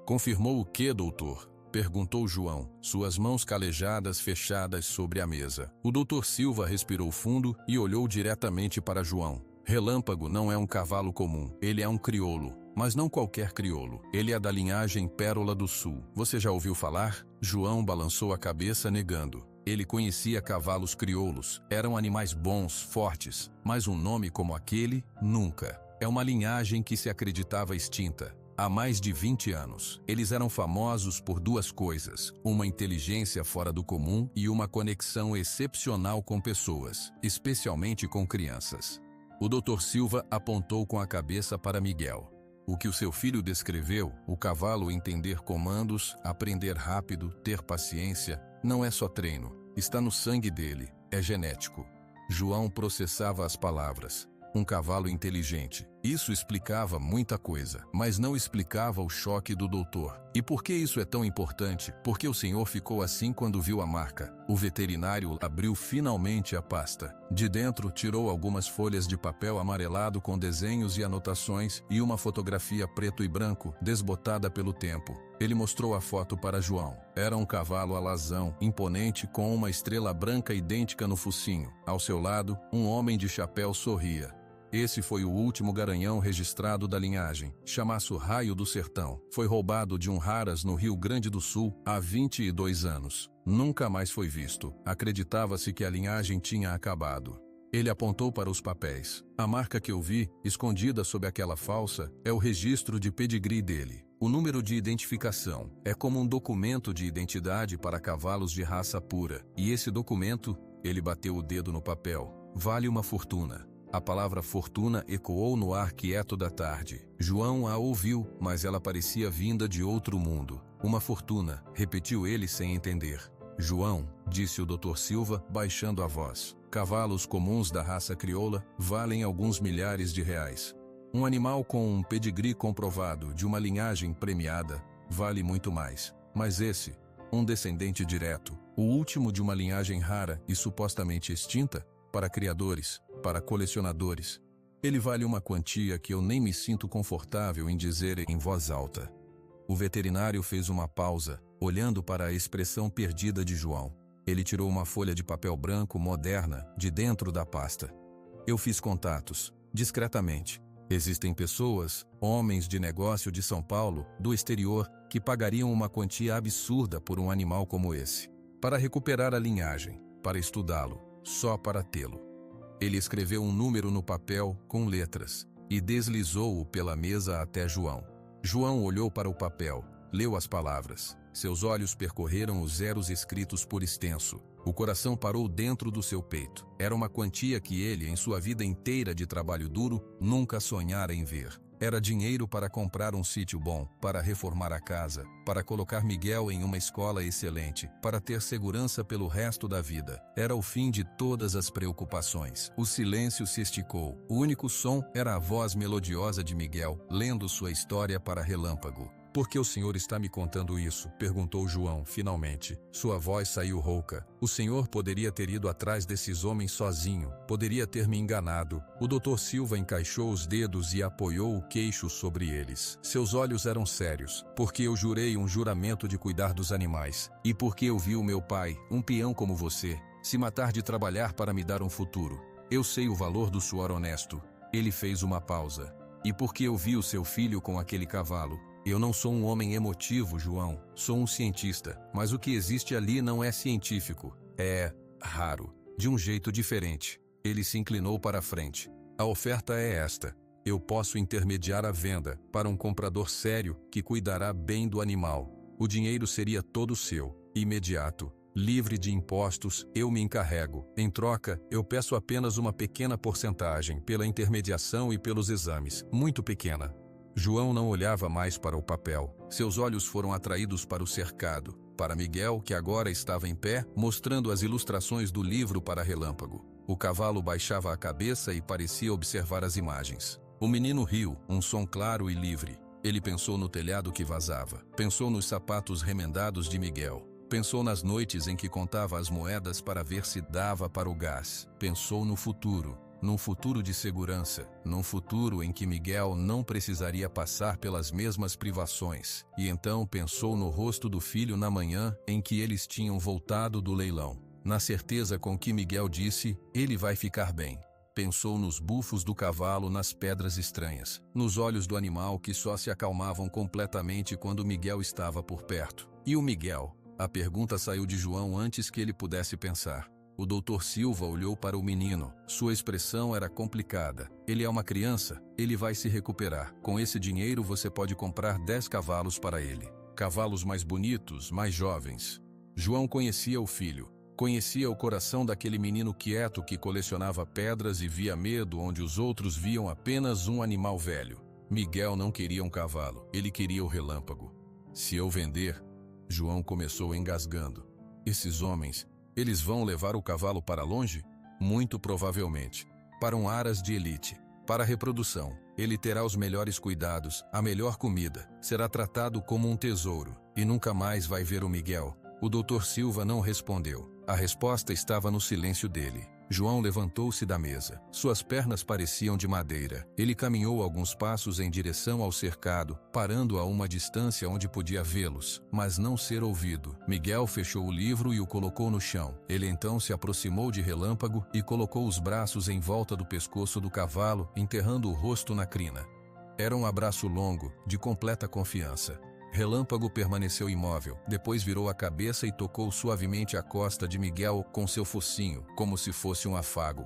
Confirmou o quê, doutor? Perguntou João, suas mãos calejadas fechadas sobre a mesa. O Dr. Silva respirou fundo e olhou diretamente para João. Relâmpago não é um cavalo comum, ele é um crioulo, mas não qualquer crioulo. Ele é da linhagem Pérola do Sul. Você já ouviu falar? João balançou a cabeça negando. Ele conhecia cavalos crioulos, eram animais bons, fortes, mas um nome como aquele, nunca. É uma linhagem que se acreditava extinta. Há mais de 20 anos, eles eram famosos por duas coisas: uma inteligência fora do comum e uma conexão excepcional com pessoas, especialmente com crianças. O Dr. Silva apontou com a cabeça para Miguel. O que o seu filho descreveu, o cavalo entender comandos, aprender rápido, ter paciência, não é só treino, está no sangue dele, é genético. João processava as palavras. Um cavalo inteligente. Isso explicava muita coisa, mas não explicava o choque do doutor. E por que isso é tão importante? Porque o senhor ficou assim quando viu a marca. O veterinário abriu finalmente a pasta. De dentro, tirou algumas folhas de papel amarelado com desenhos e anotações e uma fotografia preto e branco, desbotada pelo tempo. Ele mostrou a foto para João. Era um cavalo alazão, imponente, com uma estrela branca idêntica no focinho. Ao seu lado, um homem de chapéu sorria. Esse foi o último garanhão registrado da linhagem. Chama-se Raio do Sertão. Foi roubado de um Raras no Rio Grande do Sul há 22 anos. Nunca mais foi visto. Acreditava-se que a linhagem tinha acabado. Ele apontou para os papéis. A marca que eu vi, escondida sob aquela falsa, é o registro de pedigree dele. O número de identificação é como um documento de identidade para cavalos de raça pura. E esse documento, ele bateu o dedo no papel, vale uma fortuna. A palavra fortuna ecoou no ar quieto da tarde. João a ouviu, mas ela parecia vinda de outro mundo. Uma fortuna, repetiu ele sem entender. João, disse o Dr. Silva, baixando a voz. Cavalos comuns da raça crioula valem alguns milhares de reais. Um animal com um pedigree comprovado de uma linhagem premiada vale muito mais. Mas esse, um descendente direto, o último de uma linhagem rara e supostamente extinta, para criadores, para colecionadores, ele vale uma quantia que eu nem me sinto confortável em dizer em voz alta. O veterinário fez uma pausa, olhando para a expressão perdida de João. Ele tirou uma folha de papel branco moderna de dentro da pasta. Eu fiz contatos, discretamente. Existem pessoas, homens de negócio de São Paulo, do exterior, que pagariam uma quantia absurda por um animal como esse, para recuperar a linhagem, para estudá-lo, só para tê-lo. Ele escreveu um número no papel com letras e deslizou-o pela mesa até João. João olhou para o papel, leu as palavras. Seus olhos percorreram os zeros escritos por extenso. O coração parou dentro do seu peito. Era uma quantia que ele, em sua vida inteira de trabalho duro, nunca sonhara em ver. Era dinheiro para comprar um sítio bom, para reformar a casa, para colocar Miguel em uma escola excelente, para ter segurança pelo resto da vida. Era o fim de todas as preocupações. O silêncio se esticou. O único som era a voz melodiosa de Miguel, lendo sua história para Relâmpago. Por que o senhor está me contando isso? Perguntou João, finalmente. Sua voz saiu rouca. O senhor poderia ter ido atrás desses homens sozinho. Poderia ter me enganado. O Dr. Silva encaixou os dedos e apoiou o queixo sobre eles. Seus olhos eram sérios. Porque eu jurei um juramento de cuidar dos animais. E porque eu vi o meu pai, um peão como você, se matar de trabalhar para me dar um futuro. Eu sei o valor do suor honesto. Ele fez uma pausa. E porque eu vi o seu filho com aquele cavalo. Eu não sou um homem emotivo, João. Sou um cientista. Mas o que existe ali não é científico. É raro. De um jeito diferente. Ele se inclinou para a frente. A oferta é esta. Eu posso intermediar a venda para um comprador sério que cuidará bem do animal. O dinheiro seria todo seu, imediato. Livre de impostos, eu me encarrego. Em troca, eu peço apenas uma pequena porcentagem pela intermediação e pelos exames. Muito pequena. João não olhava mais para o papel. Seus olhos foram atraídos para o cercado, para Miguel, que agora estava em pé, mostrando as ilustrações do livro para Relâmpago. O cavalo baixava a cabeça e parecia observar as imagens. O menino riu, um som claro e livre. Ele pensou no telhado que vazava. Pensou nos sapatos remendados de Miguel. Pensou nas noites em que contava as moedas para ver se dava para o gás. Pensou no futuro. Num futuro de segurança, num futuro em que Miguel não precisaria passar pelas mesmas privações. E então pensou no rosto do filho na manhã em que eles tinham voltado do leilão. Na certeza com que Miguel disse, ele vai ficar bem. Pensou nos bufos do cavalo nas pedras estranhas, nos olhos do animal que só se acalmavam completamente quando Miguel estava por perto. E o Miguel, A pergunta saiu de João antes que ele pudesse pensar. O Dr. Silva olhou para o menino. Sua expressão era complicada. Ele é uma criança, ele vai se recuperar. Com esse dinheiro você pode comprar 10 cavalos para ele. Cavalos mais bonitos, mais jovens. João conhecia o filho. Conhecia o coração daquele menino quieto que colecionava pedras e via medo onde os outros viam apenas um animal velho. Miguel não queria um cavalo, ele queria o relâmpago. Se eu vender... João começou engasgando. Esses homens, eles vão levar o cavalo para longe? Muito provavelmente. Para um aras de elite. Para a reprodução. Ele terá os melhores cuidados, a melhor comida. Será tratado como um tesouro. E nunca mais vai ver o Miguel. O Dr. Silva não respondeu. A resposta estava no silêncio dele. João levantou-se da mesa. Suas pernas pareciam de madeira. Ele caminhou alguns passos em direção ao cercado, parando a uma distância onde podia vê-los, mas não ser ouvido. Miguel fechou o livro e o colocou no chão. Ele então se aproximou de Relâmpago e colocou os braços em volta do pescoço do cavalo, enterrando o rosto na crina. Era um abraço longo, de completa confiança. Relâmpago permaneceu imóvel, depois virou a cabeça e tocou suavemente a costa de Miguel com seu focinho, como se fosse um afago.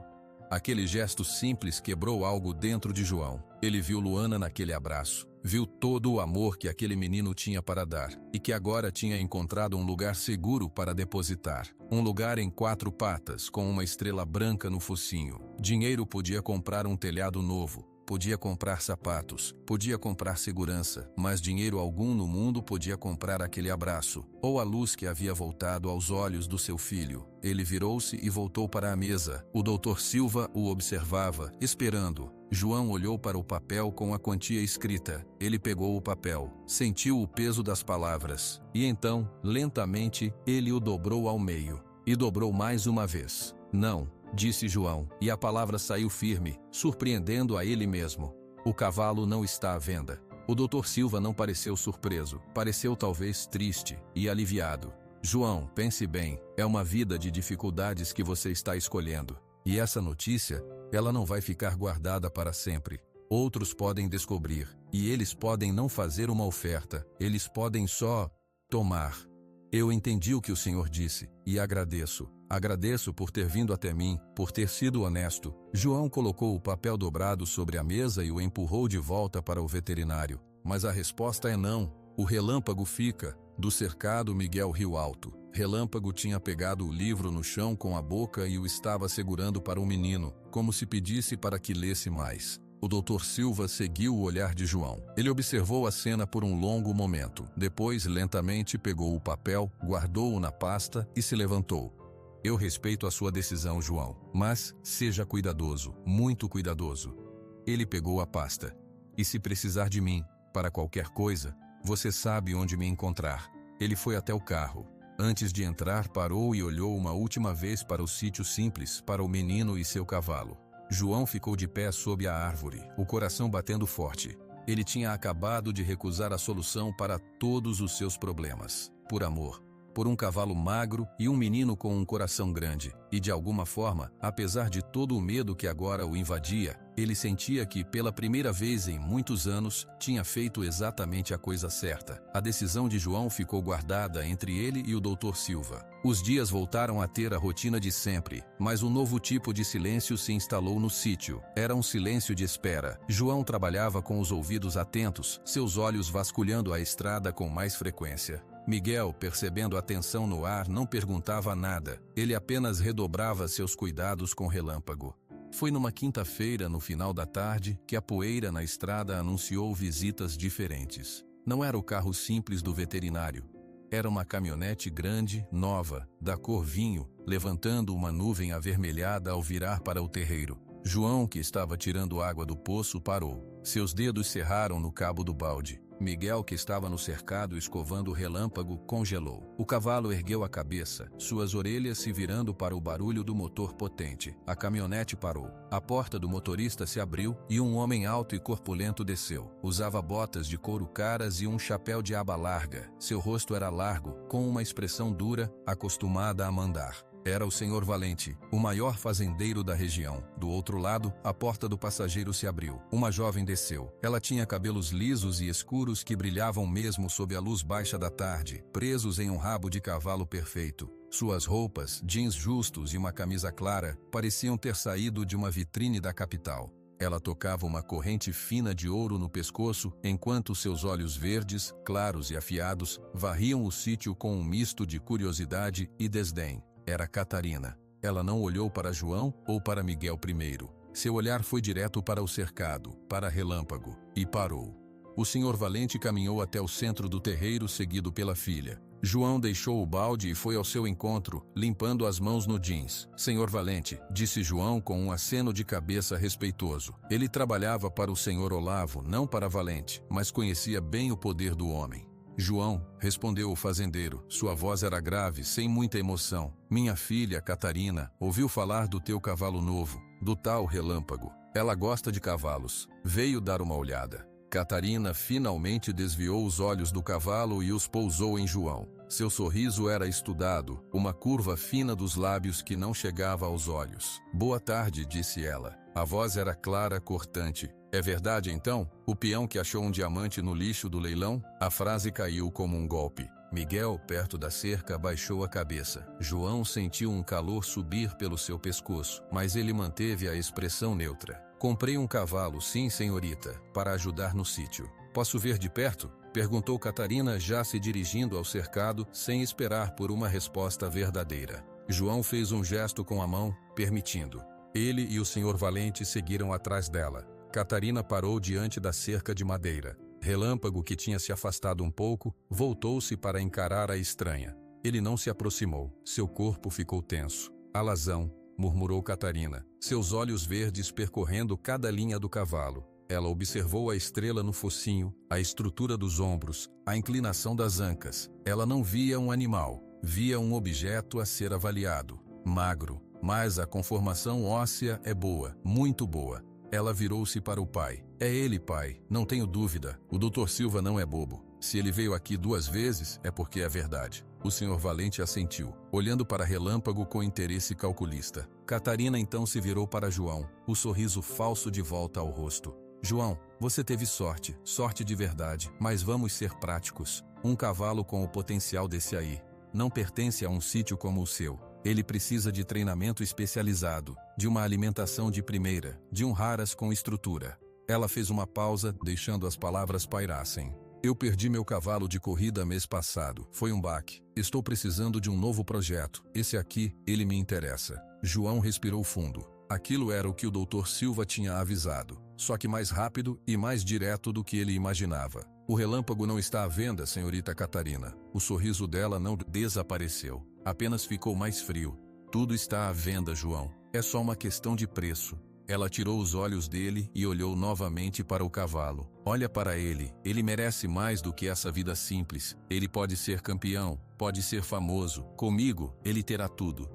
Aquele gesto simples quebrou algo dentro de João. Ele viu Luana naquele abraço, viu todo o amor que aquele menino tinha para dar, e que agora tinha encontrado um lugar seguro para depositar. Um lugar em 4 patas, com uma estrela branca no focinho. Dinheiro podia comprar um telhado novo. Podia comprar sapatos, podia comprar segurança, mas dinheiro algum no mundo podia comprar aquele abraço, ou a luz que havia voltado aos olhos do seu filho. Ele virou-se e voltou para a mesa. O Dr. Silva o observava, esperando. João olhou para o papel com a quantia escrita. Ele pegou o papel, sentiu o peso das palavras, e então, lentamente, ele o dobrou ao meio. E dobrou mais uma vez. Não, disse João, e a palavra saiu firme, surpreendendo a ele mesmo. O cavalo não está à venda. O Dr. Silva não pareceu surpreso, pareceu talvez triste e aliviado. João, pense bem, é uma vida de dificuldades que você está escolhendo. E essa notícia, ela não vai ficar guardada para sempre. Outros podem descobrir, e eles podem não fazer uma oferta, eles podem só tomar. Eu entendi o que o Senhor disse, e agradeço. Agradeço por ter vindo até mim, por ter sido honesto. João colocou o papel dobrado sobre a mesa e o empurrou de volta para o veterinário. Mas a resposta é não. O Relâmpago fica. Do cercado, Miguel riu alto. Relâmpago tinha pegado o livro no chão com a boca e o estava segurando para o menino, como se pedisse para que lesse mais. O Dr. Silva seguiu o olhar de João. Ele observou a cena por um longo momento. Depois, lentamente, pegou o papel, guardou-o na pasta e se levantou. Eu respeito a sua decisão, João, mas seja cuidadoso, muito cuidadoso. Ele pegou a pasta. E se precisar de mim, para qualquer coisa, você sabe onde me encontrar. Ele foi até o carro. Antes de entrar, parou e olhou uma última vez para o sítio simples, para o menino e seu cavalo. João ficou de pé sob a árvore, o coração batendo forte. Ele tinha acabado de recusar a solução para todos os seus problemas. Por amor. Por um cavalo magro e um menino com um coração grande. E de alguma forma, apesar de todo o medo que agora o invadia, ele sentia que, pela primeira vez em muitos anos, tinha feito exatamente a coisa certa. A decisão de João ficou guardada entre ele e o Dr. Silva. Os dias voltaram a ter a rotina de sempre, mas um novo tipo de silêncio se instalou no sítio. Era um silêncio de espera. João trabalhava com os ouvidos atentos, seus olhos vasculhando a estrada com mais frequência. Miguel, percebendo a tensão no ar, não perguntava nada. Ele apenas redobrava seus cuidados com Relâmpago. Foi numa quinta-feira, no final da tarde, que a poeira na estrada anunciou visitas diferentes. Não era o carro simples do veterinário. Era uma caminhonete grande, nova, da cor vinho, levantando uma nuvem avermelhada ao virar para o terreiro. João, que estava tirando água do poço, parou. Seus dedos cerraram no cabo do balde. Miguel, que estava no cercado escovando o Relâmpago, congelou. O cavalo ergueu a cabeça, suas orelhas se virando para o barulho do motor potente. A caminhonete parou. A porta do motorista se abriu e um homem alto e corpulento desceu. Usava botas de couro caras e um chapéu de aba larga. Seu rosto era largo, com uma expressão dura, acostumada a mandar. Era o senhor Valente, o maior fazendeiro da região. Do outro lado, a porta do passageiro se abriu. Uma jovem desceu. Ela tinha cabelos lisos e escuros que brilhavam mesmo sob a luz baixa da tarde, presos em um rabo de cavalo perfeito. Suas roupas, jeans justos e uma camisa clara, pareciam ter saído de uma vitrine da capital. Ela tocava uma corrente fina de ouro no pescoço, enquanto seus olhos verdes, claros e afiados, varriam o sítio com um misto de curiosidade e desdém. Era Catarina. Ela não olhou para João ou para Miguel primeiro. Seu olhar foi direto para o cercado, para Relâmpago, e parou. O senhor Valente caminhou até o centro do terreiro, seguido pela filha. João deixou o balde e foi ao seu encontro, limpando as mãos no jeans. Senhor Valente, disse João com um aceno de cabeça respeitoso. Ele trabalhava para o senhor Olavo, não para Valente, mas conhecia bem o poder do homem. João, respondeu o fazendeiro. Sua voz era grave, sem muita emoção. Minha filha, Catarina, ouviu falar do teu cavalo novo, do tal Relâmpago. Ela gosta de cavalos. Veio dar uma olhada. Catarina finalmente desviou os olhos do cavalo e os pousou em João. Seu sorriso era estudado, uma curva fina dos lábios que não chegava aos olhos. Boa tarde, disse ela. A voz era clara, cortante. É verdade então? O peão que achou um diamante no lixo do leilão? A frase caiu como um golpe. Miguel, perto da cerca, baixou a cabeça. João sentiu um calor subir pelo seu pescoço, mas ele manteve a expressão neutra. Comprei um cavalo, sim, senhorita, para ajudar no sítio. Posso ver de perto? Perguntou Catarina, já se dirigindo ao cercado, sem esperar por uma resposta verdadeira. João fez um gesto com a mão, permitindo. Ele e o senhor Valente seguiram atrás dela. Catarina parou diante da cerca de madeira. Relâmpago, que tinha se afastado um pouco, voltou-se para encarar a estranha. Ele não se aproximou. Seu corpo ficou tenso. Alazão, murmurou Catarina, seus olhos verdes percorrendo cada linha do cavalo. Ela observou a estrela no focinho, a estrutura dos ombros, a inclinação das ancas. Ela não via um animal, via um objeto a ser avaliado. Magro, mas a conformação óssea é boa, muito boa. Ela virou-se para o pai. É ele, pai, não tenho dúvida. O Dr. Silva não é bobo. Se ele veio aqui 2 vezes, é porque é verdade. O senhor Valente assentiu, olhando para Relâmpago com interesse calculista. Catarina então se virou para João, o sorriso falso de volta ao rosto. João, você teve sorte, sorte de verdade, mas vamos ser práticos. Um cavalo com o potencial desse aí não pertence a um sítio como o seu. Ele precisa de treinamento especializado, de uma alimentação de primeira, de um raras com estrutura. Ela fez uma pausa, deixando as palavras pairassem. Eu perdi meu cavalo de corrida mês passado. Foi um baque. Estou precisando de um novo projeto. Esse aqui, ele me interessa. João respirou fundo. Aquilo era o que o Dr. Silva tinha avisado, só que mais rápido e mais direto do que ele imaginava. O Relâmpago não está à venda, senhorita Catarina. O sorriso dela não desapareceu, apenas ficou mais frio. Tudo está à venda, João. É só uma questão de preço. Ela tirou os olhos dele e olhou novamente para o cavalo. Olha para ele, ele merece mais do que essa vida simples. Ele pode ser campeão, pode ser famoso. Comigo, ele terá tudo.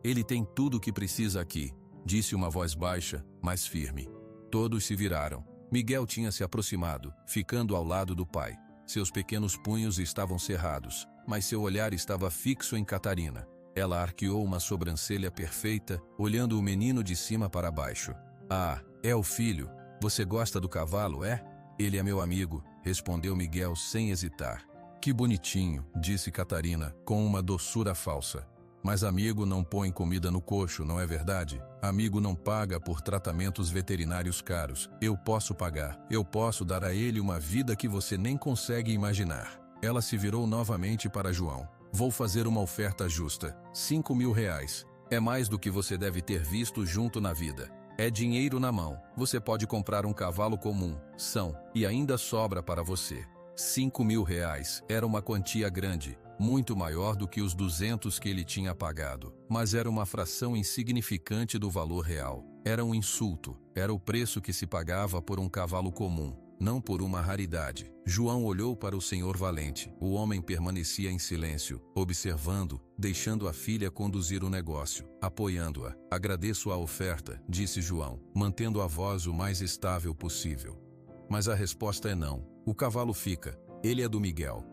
Ele tem tudo o que precisa aqui, disse uma voz baixa, mas firme. Todos se viraram. Miguel tinha se aproximado, ficando ao lado do pai. Seus pequenos punhos estavam cerrados, mas seu olhar estava fixo em Catarina. Ela arqueou uma sobrancelha perfeita, olhando o menino de cima para baixo. Ah, é o filho. Você gosta do cavalo, é? Ele é meu amigo, respondeu Miguel sem hesitar. Que bonitinho, disse Catarina, com uma doçura falsa. Mas amigo não põe comida no coxo, não é verdade? Amigo não paga por tratamentos veterinários caros. Eu posso pagar. Eu posso dar a ele uma vida que você nem consegue imaginar. Ela se virou novamente para João. Vou fazer uma oferta justa. 5.000 reais. É mais do que você deve ter visto junto na vida. É dinheiro na mão. Você pode comprar um cavalo comum, são, e ainda sobra para você. 5.000 reais era uma quantia grande, muito maior do que os 200 que ele tinha pagado. Mas era uma fração insignificante do valor real. Era um insulto. Era o preço que se pagava por um cavalo comum, não por uma raridade. João olhou para o senhor Valente. O homem permanecia em silêncio, observando, deixando a filha conduzir o negócio, apoiando-a. Agradeço a oferta, disse João, mantendo a voz o mais estável possível. Mas a resposta é não. O cavalo fica. Ele é do Miguel.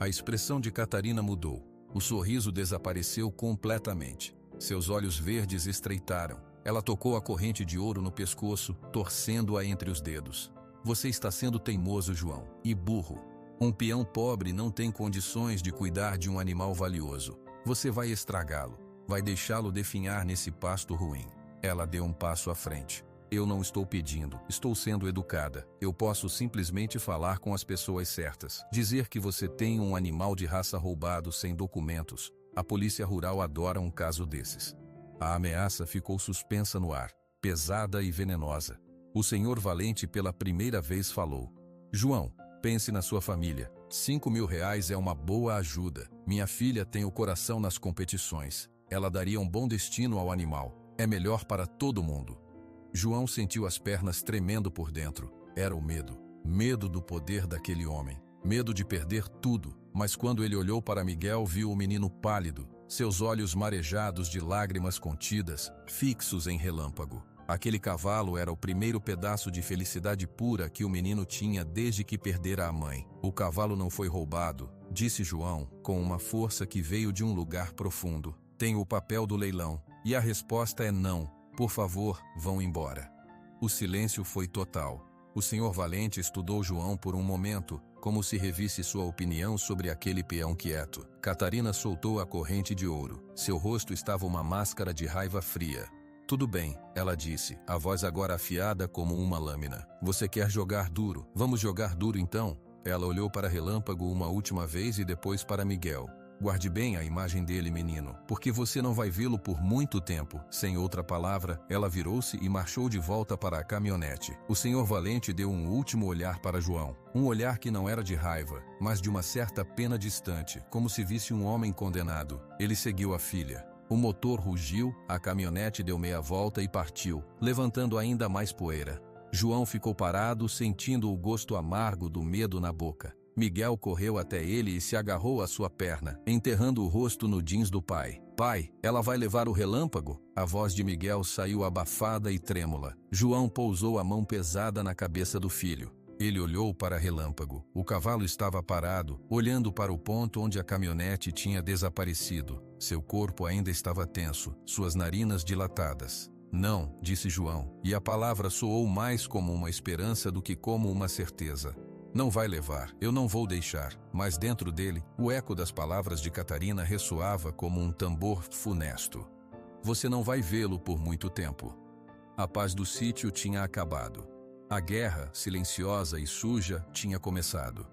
A expressão de Catarina mudou. O sorriso desapareceu completamente. Seus olhos verdes estreitaram. Ela tocou a corrente de ouro no pescoço, torcendo-a entre os dedos. Você está sendo teimoso, João, e burro. Um peão pobre não tem condições de cuidar de um animal valioso. Você vai estragá-lo. Vai deixá-lo definhar nesse pasto ruim. Ela deu um passo à frente. Eu não estou pedindo, estou sendo educada. Eu posso simplesmente falar com as pessoas certas. Dizer que você tem um animal de raça roubado sem documentos. A polícia rural adora um caso desses. A ameaça ficou suspensa no ar, pesada e venenosa. O senhor Valente pela primeira vez falou. João, pense na sua família. R$ 5.000 é uma boa ajuda. Minha filha tem o coração nas competições. Ela daria um bom destino ao animal. É melhor para todo mundo. João sentiu as pernas tremendo por dentro. Era o medo. Medo do poder daquele homem. Medo de perder tudo. Mas quando ele olhou para Miguel, viu o menino pálido, seus olhos marejados de lágrimas contidas, fixos em Relâmpago. Aquele cavalo era o primeiro pedaço de felicidade pura que o menino tinha desde que perdera a mãe. O cavalo não foi roubado, disse João, com uma força que veio de um lugar profundo. Tenho o papel do leilão. E a resposta é não. Por favor, vão embora. O silêncio foi total. O senhor Valente estudou João por um momento, como se revisse sua opinião sobre aquele peão quieto. Catarina soltou a corrente de ouro. Seu rosto estava uma máscara de raiva fria. Tudo bem, ela disse, a voz agora afiada como uma lâmina. Você quer jogar duro? Vamos jogar duro então? Ela olhou para Relâmpago uma última vez e depois para Miguel. Guarde bem a imagem dele, menino, porque você não vai vê-lo por muito tempo. Sem outra palavra, ela virou-se e marchou de volta para a caminhonete. O senhor Valente deu um último olhar para João. Um olhar que não era de raiva, mas de uma certa pena distante, como se visse um homem condenado. Ele seguiu a filha. O motor rugiu, a caminhonete deu meia volta e partiu, levantando ainda mais poeira. João ficou parado, sentindo o gosto amargo do medo na boca. Miguel correu até ele e se agarrou à sua perna, enterrando o rosto no jeans do pai. Pai, ela vai levar o Relâmpago? A voz de Miguel saiu abafada e trêmula. João pousou a mão pesada na cabeça do filho. Ele olhou para Relâmpago. O cavalo estava parado, olhando para o ponto onde a caminhonete tinha desaparecido. Seu corpo ainda estava tenso, suas narinas dilatadas. Não, disse João, e a palavra soou mais como uma esperança do que como uma certeza. Não vai levar, eu não vou deixar. Mas dentro dele, o eco das palavras de Catarina ressoava como um tambor funesto. Você não vai vê-lo por muito tempo. A paz do sítio tinha acabado. A guerra, silenciosa e suja, tinha começado.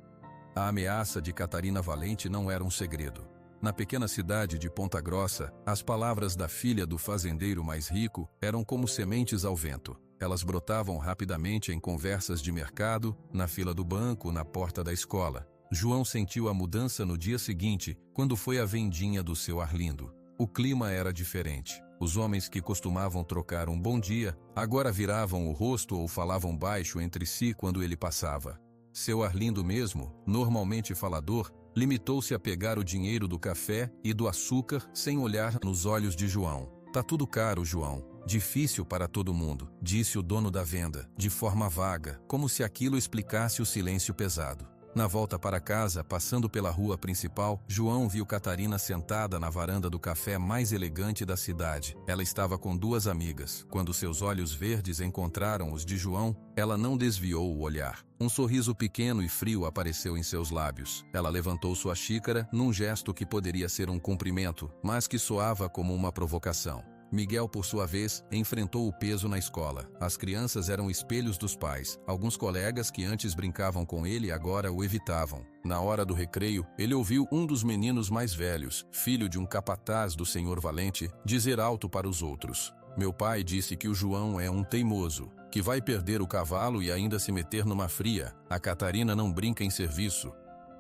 A ameaça de Catarina Valente não era um segredo. Na pequena cidade de Ponta Grossa, as palavras da filha do fazendeiro mais rico eram como sementes ao vento. Elas brotavam rapidamente em conversas de mercado, na fila do banco, na porta da escola. João sentiu a mudança no dia seguinte, quando foi à vendinha do seu Arlindo. O clima era diferente. Os homens que costumavam trocar um bom dia, agora viravam o rosto ou falavam baixo entre si quando ele passava. Seu Arlindo mesmo, normalmente falador, limitou-se a pegar o dinheiro do café e do açúcar sem olhar nos olhos de João. Tá tudo caro, João. Difícil para todo mundo, disse o dono da venda, de forma vaga, como se aquilo explicasse o silêncio pesado. Na volta para casa, passando pela rua principal, João viu Catarina sentada na varanda do café mais elegante da cidade. Ela estava com duas amigas. Quando seus olhos verdes encontraram os de João, ela não desviou o olhar. Um sorriso pequeno e frio apareceu em seus lábios. Ela levantou sua xícara num gesto que poderia ser um cumprimento, mas que soava como uma provocação. Miguel, por sua vez, enfrentou o peso na escola. As crianças eram espelhos dos pais. Alguns colegas que antes brincavam com ele agora o evitavam. Na hora do recreio, ele ouviu um dos meninos mais velhos, filho de um capataz do senhor Valente, dizer alto para os outros: "Meu pai disse que o João é um teimoso, que vai perder o cavalo e ainda se meter numa fria. A Catarina não brinca em serviço."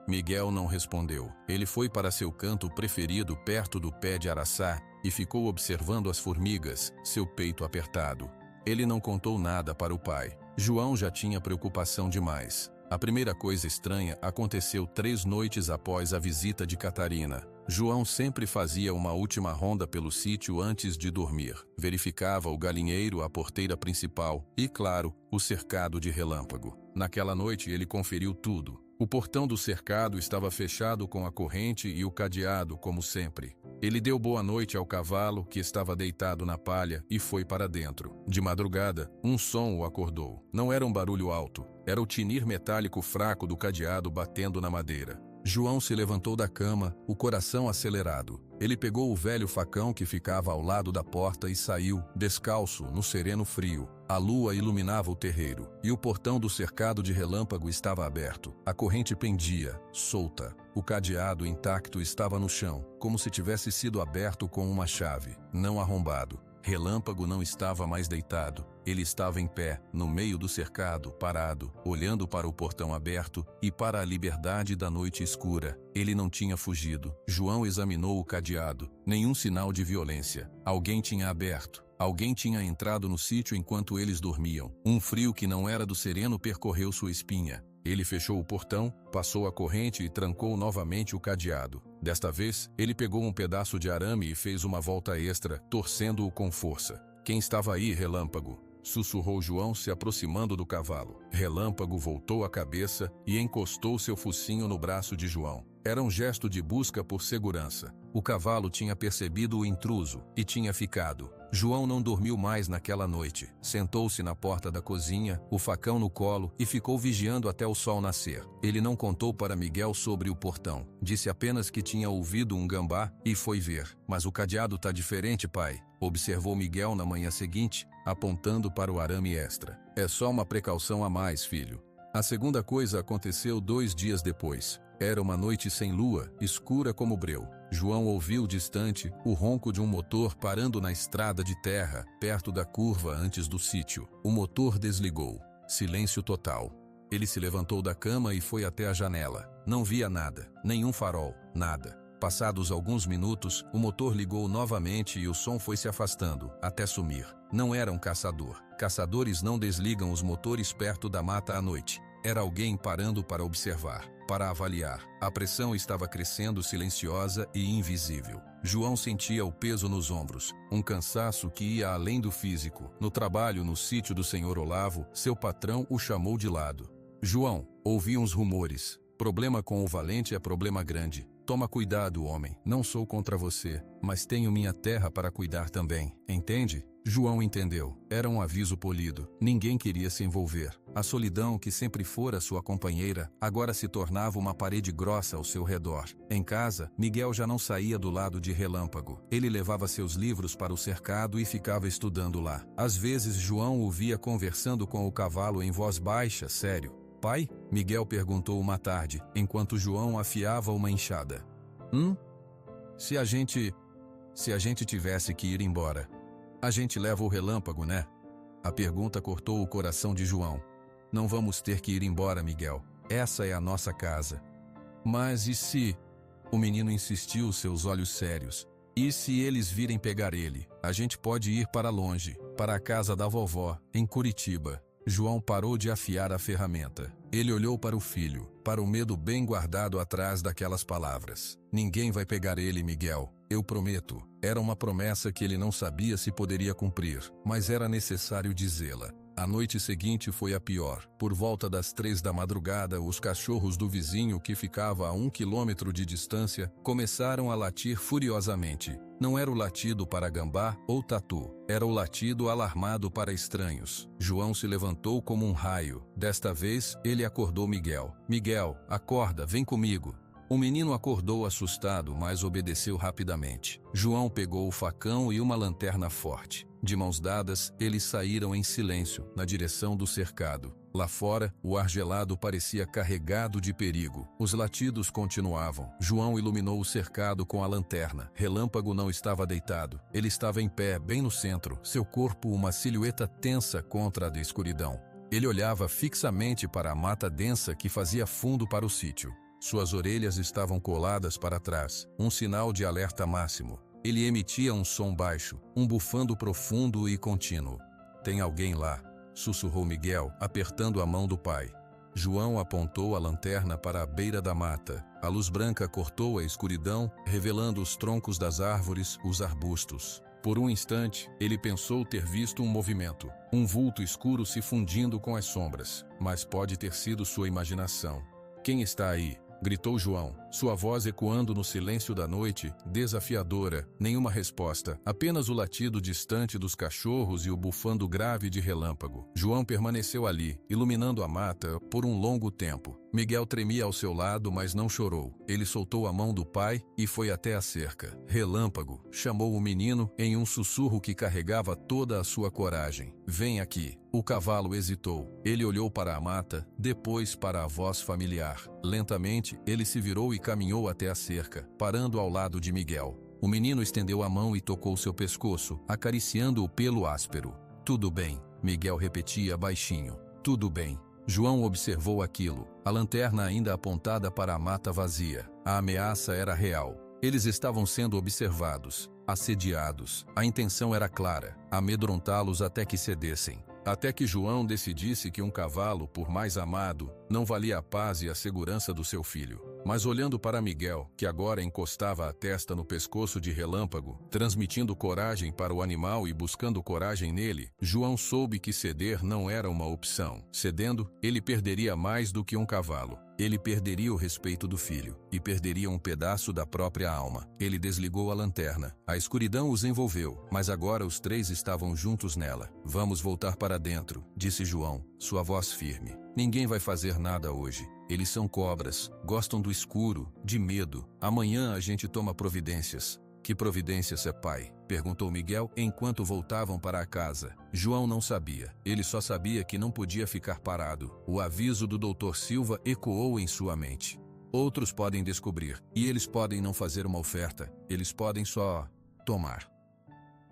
Miguel não respondeu. Ele foi para seu canto preferido perto do pé de araçá e ficou observando as formigas, seu peito apertado. Ele não contou nada para o pai. João já tinha preocupação demais. A primeira coisa estranha aconteceu 3 noites após a visita de Catarina. João sempre fazia uma última ronda pelo sítio antes de dormir. Verificava o galinheiro, a porteira principal e, claro, o cercado de Relâmpago. Naquela noite ele conferiu tudo. O portão do cercado estava fechado com a corrente e o cadeado, como sempre. Ele deu boa noite ao cavalo, que estava deitado na palha, e foi para dentro. De madrugada, um som o acordou. Não era um barulho alto, era o tinir metálico fraco do cadeado batendo na madeira. João se levantou da cama, o coração acelerado. Ele pegou o velho facão que ficava ao lado da porta e saiu, descalço, no sereno frio. A lua iluminava o terreiro, e o portão do cercado de relâmpago estava aberto. A corrente pendia, solta. O cadeado intacto estava no chão, como se tivesse sido aberto com uma chave, não arrombado. Relâmpago não estava mais deitado. Ele estava em pé, no meio do cercado, parado, olhando para o portão aberto e para a liberdade da noite escura. Ele não tinha fugido. João examinou o cadeado. Nenhum sinal de violência. Alguém tinha aberto. Alguém tinha entrado no sítio enquanto eles dormiam. Um frio que não era do sereno percorreu sua espinha. Ele fechou o portão, passou a corrente e trancou novamente o cadeado. Desta vez, ele pegou um pedaço de arame e fez uma volta extra, torcendo-o com força. Quem estava aí, Relâmpago? Sussurrou João, se aproximando do cavalo. Relâmpago voltou a cabeça e encostou seu focinho no braço de João. Era um gesto de busca por segurança. O cavalo tinha percebido o intruso e tinha ficado. João não dormiu mais naquela noite. Sentou-se na porta da cozinha, o facão no colo, e ficou vigiando até o sol nascer. Ele não contou para Miguel sobre o portão. Disse apenas que tinha ouvido um gambá e foi ver. Mas o cadeado tá diferente, pai, observou Miguel na manhã seguinte, apontando para o arame extra. É só uma precaução a mais, filho. A segunda coisa aconteceu 2 dias depois. Era uma noite sem lua, escura como breu. João ouviu distante o ronco de um motor parando na estrada de terra, perto da curva antes do sítio. O motor desligou. Silêncio total. Ele se levantou da cama e foi até a janela. Não via nada, nenhum farol, nada. Passados alguns minutos, o motor ligou novamente e o som foi se afastando, até sumir. Não era um caçador. Caçadores não desligam os motores perto da mata à noite. Era alguém parando para observar, para avaliar. A pressão estava crescendo silenciosa e invisível. João sentia o peso nos ombros, um cansaço que ia além do físico. No trabalho no sítio do senhor Olavo, seu patrão o chamou de lado. João, ouvi uns rumores. Problema com o valente é problema grande. Toma cuidado, homem. Não sou contra você, mas tenho minha terra para cuidar também, entende? João entendeu. Era um aviso polido. Ninguém queria se envolver. A solidão que sempre fora sua companheira, agora se tornava uma parede grossa ao seu redor. Em casa, Miguel já não saía do lado de Relâmpago. Ele levava seus livros para o cercado e ficava estudando lá. Às vezes, João o via conversando com o cavalo em voz baixa, sério. Pai? Miguel perguntou uma tarde, enquanto João afiava uma enxada. Se a gente tivesse que ir embora, a gente leva o Relâmpago, né? A pergunta cortou o coração de João. Não vamos ter que ir embora, Miguel. Essa é a nossa casa. Mas e se? O menino insistiu, seus olhos sérios. E se eles virem pegar ele? A gente pode ir para longe, para a casa da vovó, em Curitiba. João parou de afiar a ferramenta. Ele olhou para o filho, para o medo bem guardado atrás daquelas palavras. Ninguém vai pegar ele, Miguel. Eu prometo. Era uma promessa que ele não sabia se poderia cumprir, mas era necessário dizê-la. A noite seguinte foi a pior. Por volta das 3 da madrugada, os cachorros do vizinho, que ficava a 1 quilômetro de distância, começaram a latir furiosamente. Não era o latido para gambá ou tatu, era o latido alarmado para estranhos. João se levantou como um raio. Desta vez, ele acordou Miguel. Miguel, acorda, vem comigo. O menino acordou assustado, mas obedeceu rapidamente. João pegou o facão e uma lanterna forte. De mãos dadas, eles saíram em silêncio, na direção do cercado. Lá fora, o ar gelado parecia carregado de perigo. Os latidos continuavam. João iluminou o cercado com a lanterna. Relâmpago não estava deitado. Ele estava em pé, bem no centro, seu corpo uma silhueta tensa contra a da escuridão. Ele olhava fixamente para a mata densa que fazia fundo para o sítio. Suas orelhas estavam coladas para trás, um sinal de alerta máximo. Ele emitia um som baixo, um bufando profundo e contínuo. Tem alguém lá, sussurrou Miguel, apertando a mão do pai. João apontou a lanterna para a beira da mata. A luz branca cortou a escuridão, revelando os troncos das árvores, os arbustos. Por um instante, ele pensou ter visto um movimento, um vulto escuro se fundindo com as sombras, mas pode ter sido sua imaginação. Quem está aí? Gritou João, sua voz ecoando no silêncio da noite, desafiadora. Nenhuma resposta, apenas o latido distante dos cachorros e o bufando grave de relâmpago. João permaneceu ali, iluminando a mata, por um longo tempo. Miguel tremia ao seu lado, mas não chorou. Ele soltou a mão do pai e foi até a cerca. Relâmpago chamou o menino em um sussurro que carregava toda a sua coragem. Vem aqui. O cavalo hesitou. Ele olhou para a mata, depois para a voz familiar. Lentamente, ele se virou e caminhou até a cerca, parando ao lado de Miguel. O menino estendeu a mão e tocou seu pescoço, acariciando o pelo áspero. Tudo bem, Miguel repetia baixinho. Tudo bem. João observou aquilo, a lanterna ainda apontada para a mata vazia. A ameaça era real. Eles estavam sendo observados, assediados. A intenção era clara, amedrontá-los até que cedessem. Até que João decidisse que um cavalo, por mais amado, não valia a paz e a segurança do seu filho. Mas olhando para Miguel, que agora encostava a testa no pescoço de Relâmpago, transmitindo coragem para o animal e buscando coragem nele, João soube que ceder não era uma opção. Cedendo, ele perderia mais do que um cavalo. Ele perderia o respeito do filho e perderia um pedaço da própria alma. Ele desligou a lanterna. A escuridão os envolveu, mas agora os três estavam juntos nela. Vamos voltar para dentro, disse João, sua voz firme. Ninguém vai fazer nada hoje. Eles são cobras, gostam do escuro, de medo. Amanhã a gente toma providências. Que providências, é pai? Perguntou Miguel enquanto voltavam para a casa. João não sabia. Ele só sabia que não podia ficar parado. O aviso do Dr. Silva ecoou em sua mente. Outros podem descobrir, e eles podem não fazer uma oferta. Eles podem só tomar.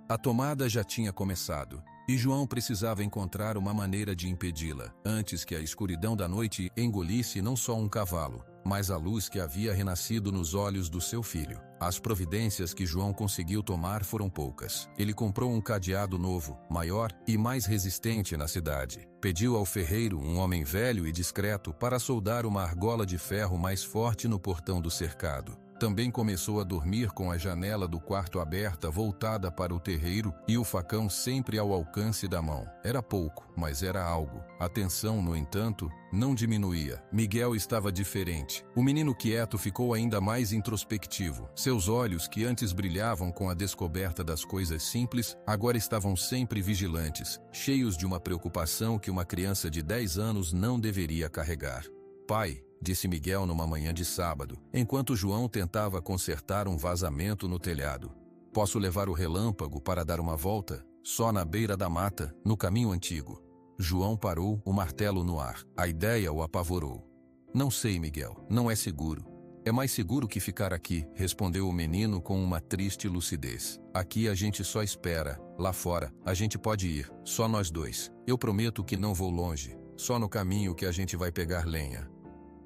A tomada já tinha começado, e João precisava encontrar uma maneira de impedi-la, antes que a escuridão da noite engolisse não só um cavalo, mas a luz que havia renascido nos olhos do seu filho. As providências que João conseguiu tomar foram poucas. Ele comprou um cadeado novo, maior e mais resistente na cidade. Pediu ao ferreiro, um homem velho e discreto, para soldar uma argola de ferro mais forte no portão do cercado. Também começou a dormir com a janela do quarto aberta, voltada para o terreiro, e o facão sempre ao alcance da mão. Era pouco, mas era algo. A tensão, no entanto, não diminuía. Miguel estava diferente. O menino quieto ficou ainda mais introspectivo. Seus olhos, que antes brilhavam com a descoberta das coisas simples, agora estavam sempre vigilantes, cheios de uma preocupação que uma criança de 10 anos não deveria carregar. Pai, disse Miguel numa manhã de sábado, enquanto João tentava consertar um vazamento no telhado. Posso levar o Relâmpago para dar uma volta? Só na beira da mata, no caminho antigo. João parou, o martelo no ar. A ideia o apavorou. Não sei, Miguel, não é seguro. É mais seguro que ficar aqui, respondeu o menino com uma triste lucidez. Aqui a gente só espera. Lá fora, a gente pode ir, só nós dois. Eu prometo que não vou longe. Só no caminho que a gente vai pegar lenha.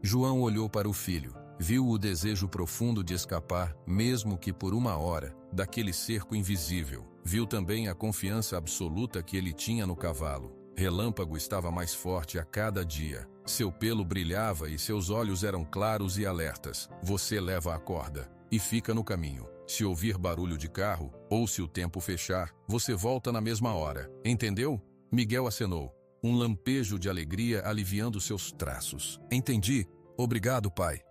João olhou para o filho, viu o desejo profundo de escapar, mesmo que por uma hora, daquele cerco invisível. Viu também a confiança absoluta que ele tinha no cavalo. Relâmpago estava mais forte a cada dia. Seu pelo brilhava e seus olhos eram claros e alertas. Você leva a corda e fica no caminho. Se ouvir barulho de carro, ou se o tempo fechar, você volta na mesma hora. Entendeu? Miguel acenou. Um lampejo de alegria aliviando seus traços. Entendi. Obrigado, pai.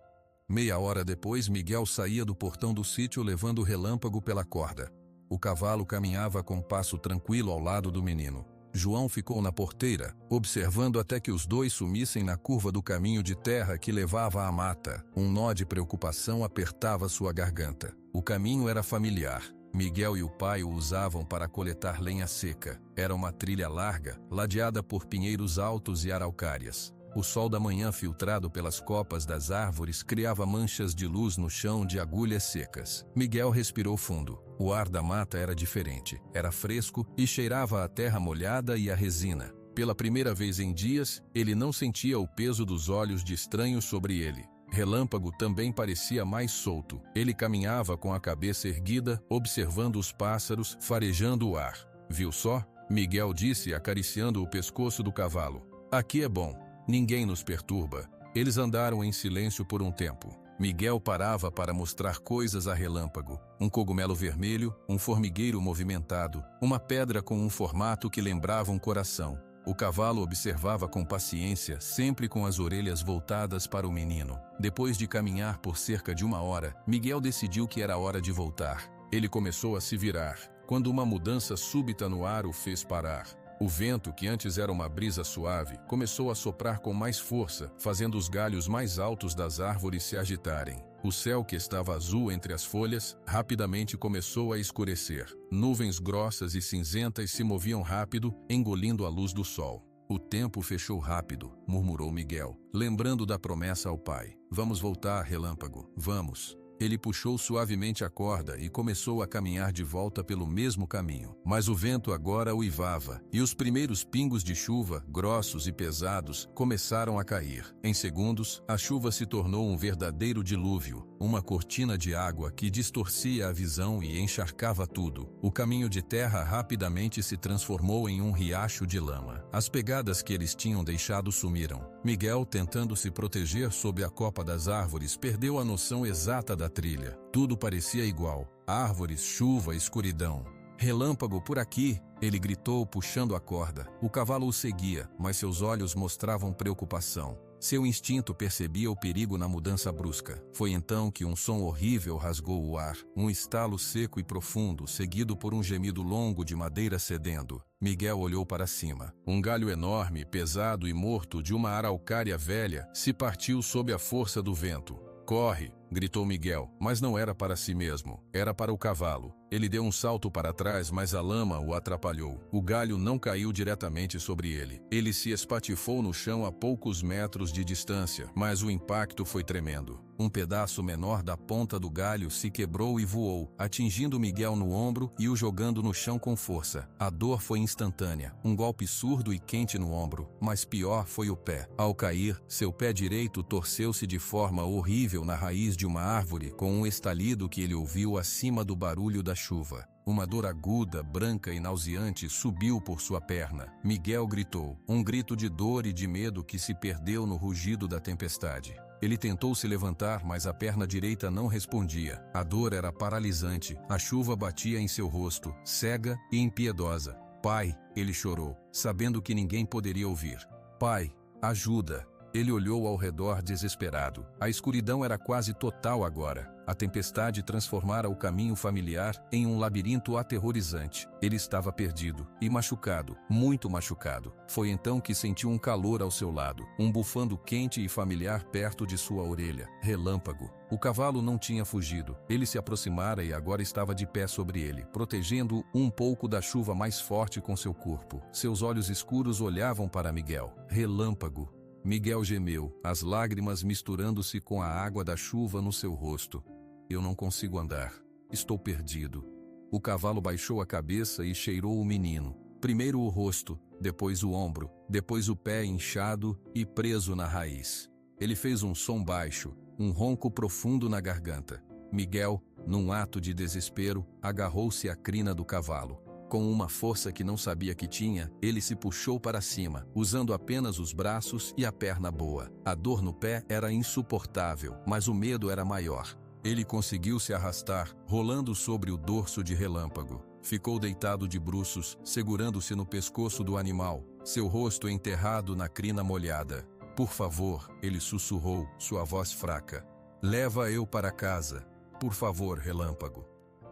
Meia hora depois, Miguel saía do portão do sítio levando o Relâmpago pela corda. O cavalo caminhava com passo tranquilo ao lado do menino. João ficou na porteira, observando até que os dois sumissem na curva do caminho de terra que levava à mata. Um nó de preocupação apertava sua garganta. O caminho era familiar. Miguel e o pai o usavam para coletar lenha seca. Era uma trilha larga, ladeada por pinheiros altos e araucárias. O sol da manhã, filtrado pelas copas das árvores, criava manchas de luz no chão de agulhas secas. Miguel respirou fundo. O ar da mata era diferente. Era fresco e cheirava a terra molhada e a resina. Pela primeira vez em dias, ele não sentia o peso dos olhos de estranhos sobre ele. Relâmpago também parecia mais solto. Ele caminhava com a cabeça erguida, observando os pássaros, farejando o ar. Viu só? Miguel disse, acariciando o pescoço do cavalo. Aqui é bom. Ninguém nos perturba. Eles andaram em silêncio por um tempo. Miguel parava para mostrar coisas a Relâmpago. Um cogumelo vermelho, um formigueiro movimentado, uma pedra com um formato que lembrava um coração. O cavalo observava com paciência, sempre com as orelhas voltadas para o menino. Depois de caminhar por cerca de 1 hora, Miguel decidiu que era hora de voltar. Ele começou a se virar, quando uma mudança súbita no ar o fez parar. O vento, que antes era uma brisa suave, começou a soprar com mais força, fazendo os galhos mais altos das árvores se agitarem. O céu, que estava azul entre as folhas, rapidamente começou a escurecer. Nuvens grossas e cinzentas se moviam rápido, engolindo a luz do sol. O tempo fechou rápido, murmurou Miguel, lembrando da promessa ao pai. Vamos voltar, Relâmpago, vamos. Ele puxou suavemente a corda e começou a caminhar de volta pelo mesmo caminho. Mas o vento agora uivava, e os primeiros pingos de chuva, grossos e pesados, começaram a cair. Em segundos, a chuva se tornou um verdadeiro dilúvio, uma cortina de água que distorcia a visão e encharcava tudo. O caminho de terra rapidamente se transformou em um riacho de lama. As pegadas que eles tinham deixado sumiram. Miguel, tentando se proteger sob a copa das árvores, perdeu a noção exata da trilha. Tudo parecia igual. Árvores, chuva, escuridão. Relâmpago por aqui, ele gritou puxando a corda. O cavalo o seguia, mas seus olhos mostravam preocupação. Seu instinto percebia o perigo na mudança brusca. Foi então que um som horrível rasgou o ar. Um estalo seco e profundo, seguido por um gemido longo de madeira cedendo. Miguel olhou para cima. Um galho enorme, pesado e morto de uma araucária velha se partiu sob a força do vento. Corre! Gritou Miguel, mas não era para si mesmo, era para o cavalo. Ele deu um salto para trás, mas a lama o atrapalhou. O galho não caiu diretamente sobre ele. Ele se espatifou no chão a poucos metros de distância, mas o impacto foi tremendo. Um pedaço menor da ponta do galho se quebrou e voou, atingindo Miguel no ombro e o jogando no chão com força. A dor foi instantânea, um golpe surdo e quente no ombro, mas pior foi o pé. Ao cair, seu pé direito torceu-se de forma horrível na raiz de uma árvore, com um estalido que ele ouviu acima do barulho da chuva. Uma dor aguda, branca e nauseante subiu por sua perna. Miguel gritou, um grito de dor e de medo que se perdeu no rugido da tempestade. Ele tentou se levantar, mas a perna direita não respondia. A dor era paralisante, a chuva batia em seu rosto, cega e impiedosa. Pai, ele chorou, sabendo que ninguém poderia ouvir. Pai, ajuda! Ele olhou ao redor desesperado. A escuridão era quase total agora. A tempestade transformara o caminho familiar em um labirinto aterrorizante. Ele estava perdido e machucado, muito machucado. Foi então que sentiu um calor ao seu lado, um bufando quente e familiar perto de sua orelha. Relâmpago. O cavalo não tinha fugido. Ele se aproximara e agora estava de pé sobre ele, protegendo um pouco da chuva mais forte com seu corpo. Seus olhos escuros olhavam para Miguel. Relâmpago. Miguel gemeu, as lágrimas misturando-se com a água da chuva no seu rosto. Eu não consigo andar. Estou perdido. O cavalo baixou a cabeça e cheirou o menino. Primeiro o rosto, depois o ombro, depois o pé inchado e preso na raiz. Ele fez um som baixo, um ronco profundo na garganta. Miguel, num ato de desespero, agarrou-se à crina do cavalo. Com uma força que não sabia que tinha, ele se puxou para cima, usando apenas os braços e a perna boa. A dor no pé era insuportável, mas o medo era maior. Ele conseguiu se arrastar, rolando sobre o dorso de Relâmpago. Ficou deitado de bruços, segurando-se no pescoço do animal, seu rosto enterrado na crina molhada. Por favor, ele sussurrou, sua voz fraca. Leva eu para casa. Por favor, Relâmpago.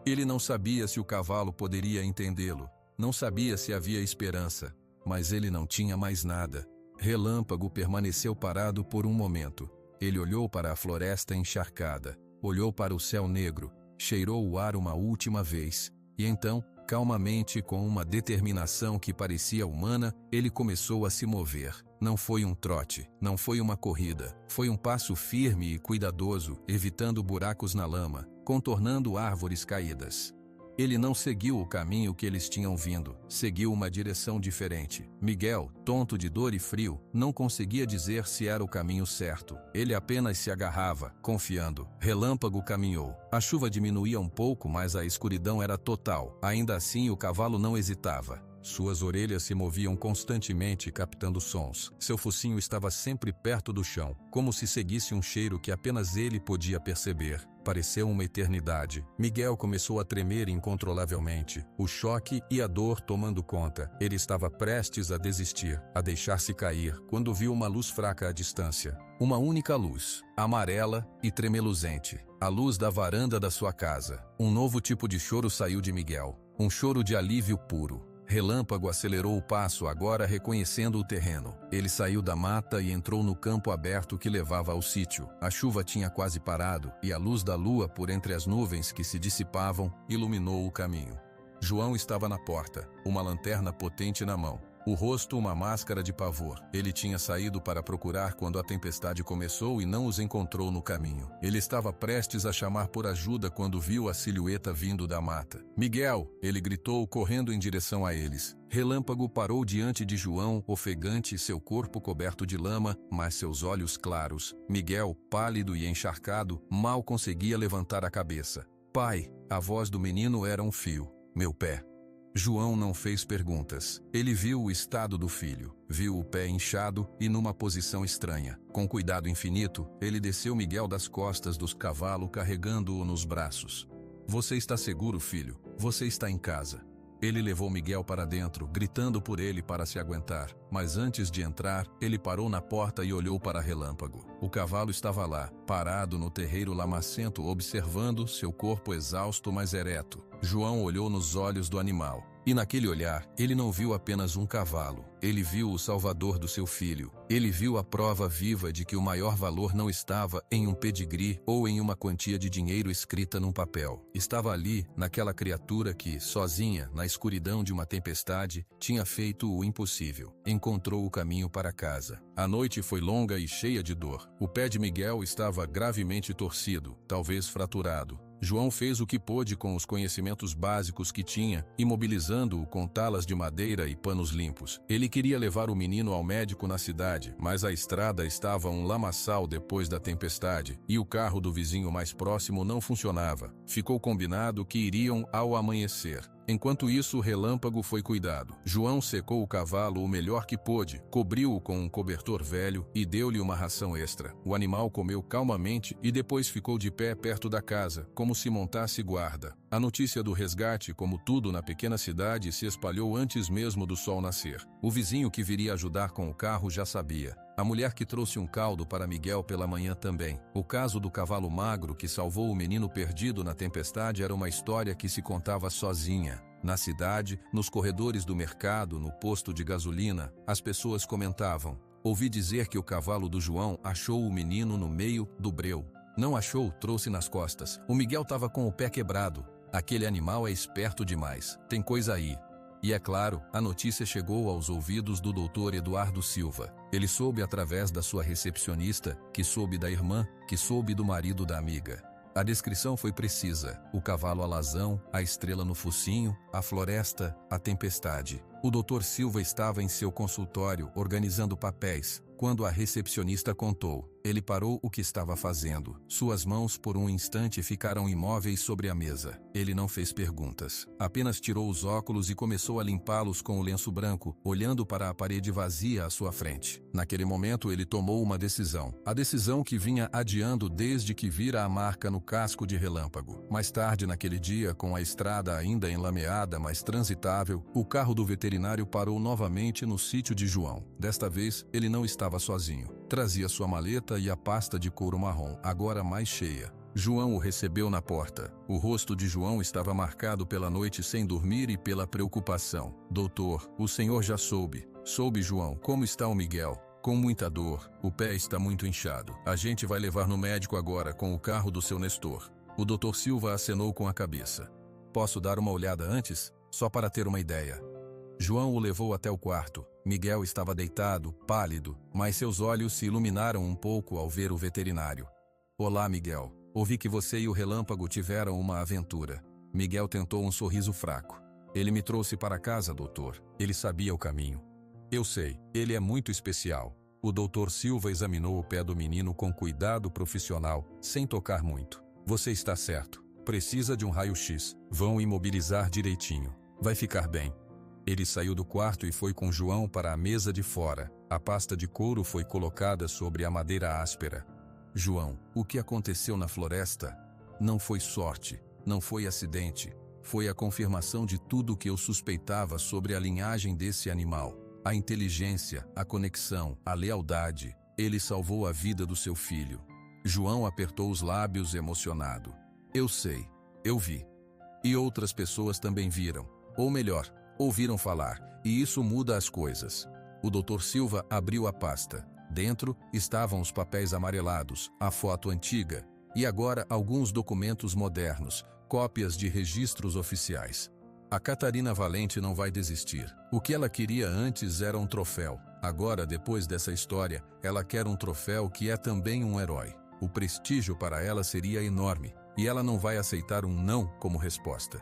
Ele não sabia se o cavalo poderia entendê-lo, não sabia se havia esperança, mas ele não tinha mais nada. Relâmpago permaneceu parado por um momento. Ele olhou para a floresta encharcada, olhou para o céu negro, cheirou o ar uma última vez, e então, calmamente, com uma determinação que parecia humana, ele começou a se mover. Não foi um trote, não foi uma corrida, foi um passo firme e cuidadoso, evitando buracos na lama, contornando árvores caídas. Ele não seguiu o caminho que eles tinham vindo, seguiu uma direção diferente. Miguel, tonto de dor e frio, não conseguia dizer se era o caminho certo. Ele apenas se agarrava, confiando. Relâmpago caminhou. A chuva diminuía um pouco, mas a escuridão era total. Ainda assim, o cavalo não hesitava. Suas orelhas se moviam constantemente captando sons. Seu focinho estava sempre perto do chão, como se seguisse um cheiro que apenas ele podia perceber. Pareceu uma eternidade. Miguel começou a tremer incontrolavelmente, o choque e a dor tomando conta. Ele estava prestes a desistir, a deixar-se cair, quando viu uma luz fraca à distância. Uma única luz, amarela e tremeluzente. A luz da varanda da sua casa. Um novo tipo de choro saiu de Miguel. Um choro de alívio puro. Relâmpago acelerou o passo, agora reconhecendo o terreno. Ele saiu da mata e entrou no campo aberto que levava ao sítio. A chuva tinha quase parado e a luz da lua, por entre as nuvens que se dissipavam, iluminou o caminho. João estava na porta, uma lanterna potente na mão. O rosto uma máscara de pavor. Ele tinha saído para procurar quando a tempestade começou e não os encontrou no caminho. Ele estava prestes a chamar por ajuda quando viu a silhueta vindo da mata. "Miguel!" ele gritou, correndo em direção a eles. Relâmpago parou diante de João, ofegante, seu corpo coberto de lama, mas seus olhos claros. Miguel, pálido e encharcado, mal conseguia levantar a cabeça. "Pai!" A voz do menino era um fio. "Meu pé." João não fez perguntas. Ele viu o estado do filho. Viu o pé inchado e numa posição estranha. Com cuidado infinito, ele desceu Miguel das costas do cavalo, carregando-o nos braços. "Você está seguro, filho? Você está em casa." Ele levou Miguel para dentro, gritando por ele para se aguentar. Mas antes de entrar, ele parou na porta e olhou para Relâmpago. O cavalo estava lá, parado no terreiro lamacento, observando seu corpo exausto mas ereto. João olhou nos olhos do animal. E naquele olhar, ele não viu apenas um cavalo. Ele viu o salvador do seu filho. Ele viu a prova viva de que o maior valor não estava em um pedigree ou em uma quantia de dinheiro escrita num papel. Estava ali, naquela criatura que, sozinha, na escuridão de uma tempestade, tinha feito o impossível. Encontrou o caminho para casa. A noite foi longa e cheia de dor. O pé de Miguel estava gravemente torcido, talvez fraturado. João fez o que pôde com os conhecimentos básicos que tinha, imobilizando-o com talas de madeira e panos limpos. Ele queria levar o menino ao médico na cidade, mas a estrada estava um lamaçal depois da tempestade, e o carro do vizinho mais próximo não funcionava. Ficou combinado que iriam ao amanhecer. Enquanto isso, o Relâmpago foi cuidado. João secou o cavalo o melhor que pôde, cobriu-o com um cobertor velho e deu-lhe uma ração extra. O animal comeu calmamente e depois ficou de pé perto da casa, como se montasse guarda. A notícia do resgate, como tudo na pequena cidade, se espalhou antes mesmo do sol nascer. O vizinho que viria ajudar com o carro já sabia. A mulher que trouxe um caldo para Miguel pela manhã também. O caso do cavalo magro que salvou o menino perdido na tempestade era uma história que se contava sozinha. Na cidade, nos corredores do mercado, no posto de gasolina, as pessoas comentavam: "Ouvi dizer que o cavalo do João achou o menino no meio do breu." Não achou, trouxe nas costas. O Miguel estava com o pé quebrado. Aquele animal é esperto demais. Tem coisa aí. E é claro, a notícia chegou aos ouvidos do Dr. Eduardo Silva. Ele soube através da sua recepcionista, que soube da irmã, que soube do marido da amiga. A descrição foi precisa. O cavalo alazão, a estrela no focinho, a floresta, a tempestade. O Dr. Silva estava em seu consultório, organizando papéis, quando a recepcionista contou. Ele parou o que estava fazendo. Suas mãos por um instante ficaram imóveis sobre a mesa. Ele não fez perguntas. Apenas tirou os óculos e começou a limpá-los com o lenço branco, olhando para a parede vazia à sua frente. Naquele momento ele tomou uma decisão. A decisão que vinha adiando desde que vira a marca no casco de Relâmpago. Mais tarde naquele dia, com a estrada ainda enlameada, mas transitável, o carro do veterinário parou novamente no sítio de João. Desta vez, ele não estava sozinho. Trazia sua maleta e a pasta de couro marrom, agora mais cheia. João o recebeu na porta. O rosto de João estava marcado pela noite sem dormir e pela preocupação. "Doutor, o senhor já soube." "Soube, João. Como está o Miguel?" "Com muita dor. O pé está muito inchado. A gente vai levar no médico agora com o carro do seu Nestor." O Dr. Silva acenou com a cabeça. "Posso dar uma olhada antes? Só para ter uma ideia." João o levou até o quarto. Miguel estava deitado, pálido, mas seus olhos se iluminaram um pouco ao ver o veterinário. "Olá, Miguel. Ouvi que você e o Relâmpago tiveram uma aventura." Miguel tentou um sorriso fraco. "Ele me trouxe para casa, doutor. Ele sabia o caminho." "Eu sei. Ele é muito especial." O doutor Silva examinou o pé do menino com cuidado profissional, sem tocar muito. "Você está certo. Precisa de um raio-x. Vão imobilizar direitinho. Vai ficar bem." Ele saiu do quarto e foi com João para a mesa de fora. A pasta de couro foi colocada sobre a madeira áspera. João, o que aconteceu na floresta? Não foi sorte, não foi acidente. Foi a confirmação de tudo o que eu suspeitava sobre a linhagem desse animal. A inteligência, a conexão, a lealdade. Ele salvou a vida do seu filho. João apertou os lábios emocionado. Eu sei, eu vi. E outras pessoas também viram. Ou melhor, ouviram falar, e isso muda as coisas. O Dr. Silva abriu a pasta. Dentro estavam os papéis amarelados, a foto antiga, e agora alguns documentos modernos, cópias de registros oficiais. A Catarina Valente não vai desistir. O que ela queria antes era um troféu. Agora, depois dessa história, ela quer um troféu que é também um herói. O prestígio para ela seria enorme, e ela não vai aceitar um não como resposta.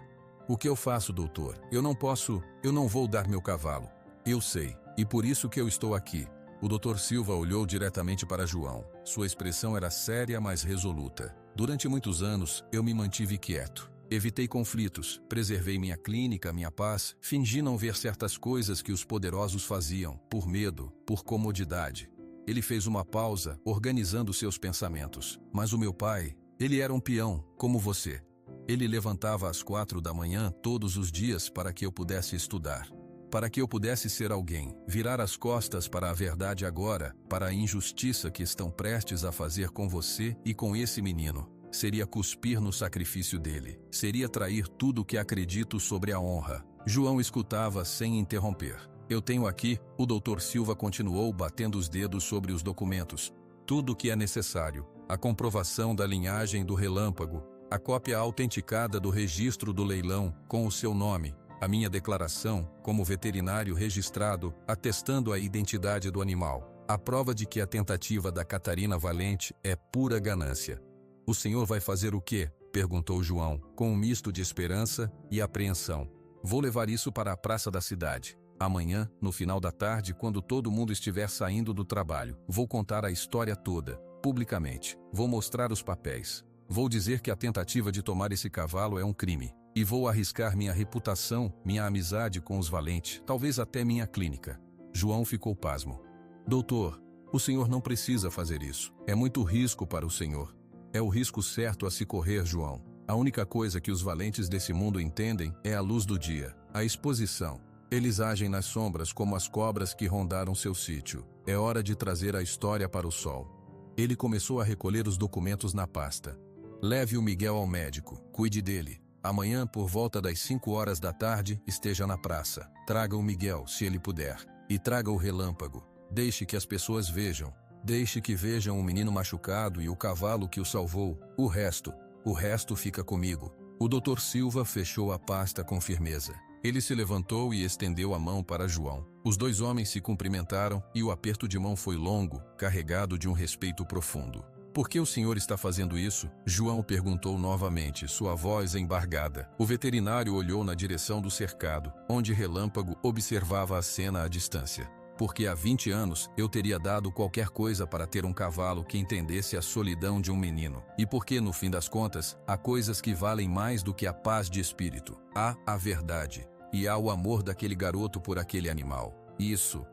O que eu faço, doutor? Eu não vou dar meu cavalo. Eu sei, e por isso que eu estou aqui. O Dr. Silva olhou diretamente para João. Sua expressão era séria, mas resoluta. Durante muitos anos, eu me mantive quieto. Evitei conflitos, preservei minha clínica, minha paz, fingi não ver certas coisas que os poderosos faziam, por medo, por comodidade. Ele fez uma pausa, organizando seus pensamentos. Mas o meu pai, ele era um peão, como você. Ele levantava às 4 da manhã todos os dias para que eu pudesse estudar. Para que eu pudesse ser alguém, virar as costas para a verdade agora, para a injustiça que estão prestes a fazer com você e com esse menino. Seria cuspir no sacrifício dele. Seria trair tudo o que acredito sobre a honra. João escutava sem interromper. Eu tenho aqui, o Dr. Silva continuou batendo os dedos sobre os documentos. Tudo o que é necessário. A comprovação da linhagem do relâmpago. A cópia autenticada do registro do leilão, com o seu nome. A minha declaração, como veterinário registrado, atestando a identidade do animal. A prova de que a tentativa da Catarina Valente é pura ganância. O senhor vai fazer o quê? Perguntou João, com um misto de esperança e apreensão. Vou levar isso para a praça da cidade. Amanhã, no final da tarde, quando todo mundo estiver saindo do trabalho, vou contar a história toda, publicamente. Vou mostrar os papéis. Vou dizer que a tentativa de tomar esse cavalo é um crime. E vou arriscar minha reputação, minha amizade com os Valente, talvez até minha clínica. João ficou pasmo. Doutor, o senhor não precisa fazer isso. É muito risco para o senhor. É o risco certo a se correr, João. A única coisa que os valentes desse mundo entendem é a luz do dia, a exposição. Eles agem nas sombras como as cobras que rondaram seu sítio. É hora de trazer a história para o sol. Ele começou a recolher os documentos na pasta. Leve o Miguel ao médico. Cuide dele. Amanhã, por volta das 5 horas da tarde, esteja na praça. Traga o Miguel, se ele puder. E traga o relâmpago. Deixe que as pessoas vejam. Deixe que vejam o menino machucado e o cavalo que o salvou. O resto fica comigo. O Dr. Silva fechou a pasta com firmeza. Ele se levantou e estendeu a mão para João. Os dois homens se cumprimentaram e o aperto de mão foi longo, carregado de um respeito profundo. Por que o senhor está fazendo isso? João perguntou novamente, sua voz embargada. O veterinário olhou na direção do cercado, onde Relâmpago observava a cena à distância. Porque há 20 anos eu teria dado qualquer coisa para ter um cavalo que entendesse a solidão de um menino. E porque, no fim das contas, há coisas que valem mais do que a paz de espírito. Há a verdade. E há o amor daquele garoto por aquele animal. Isso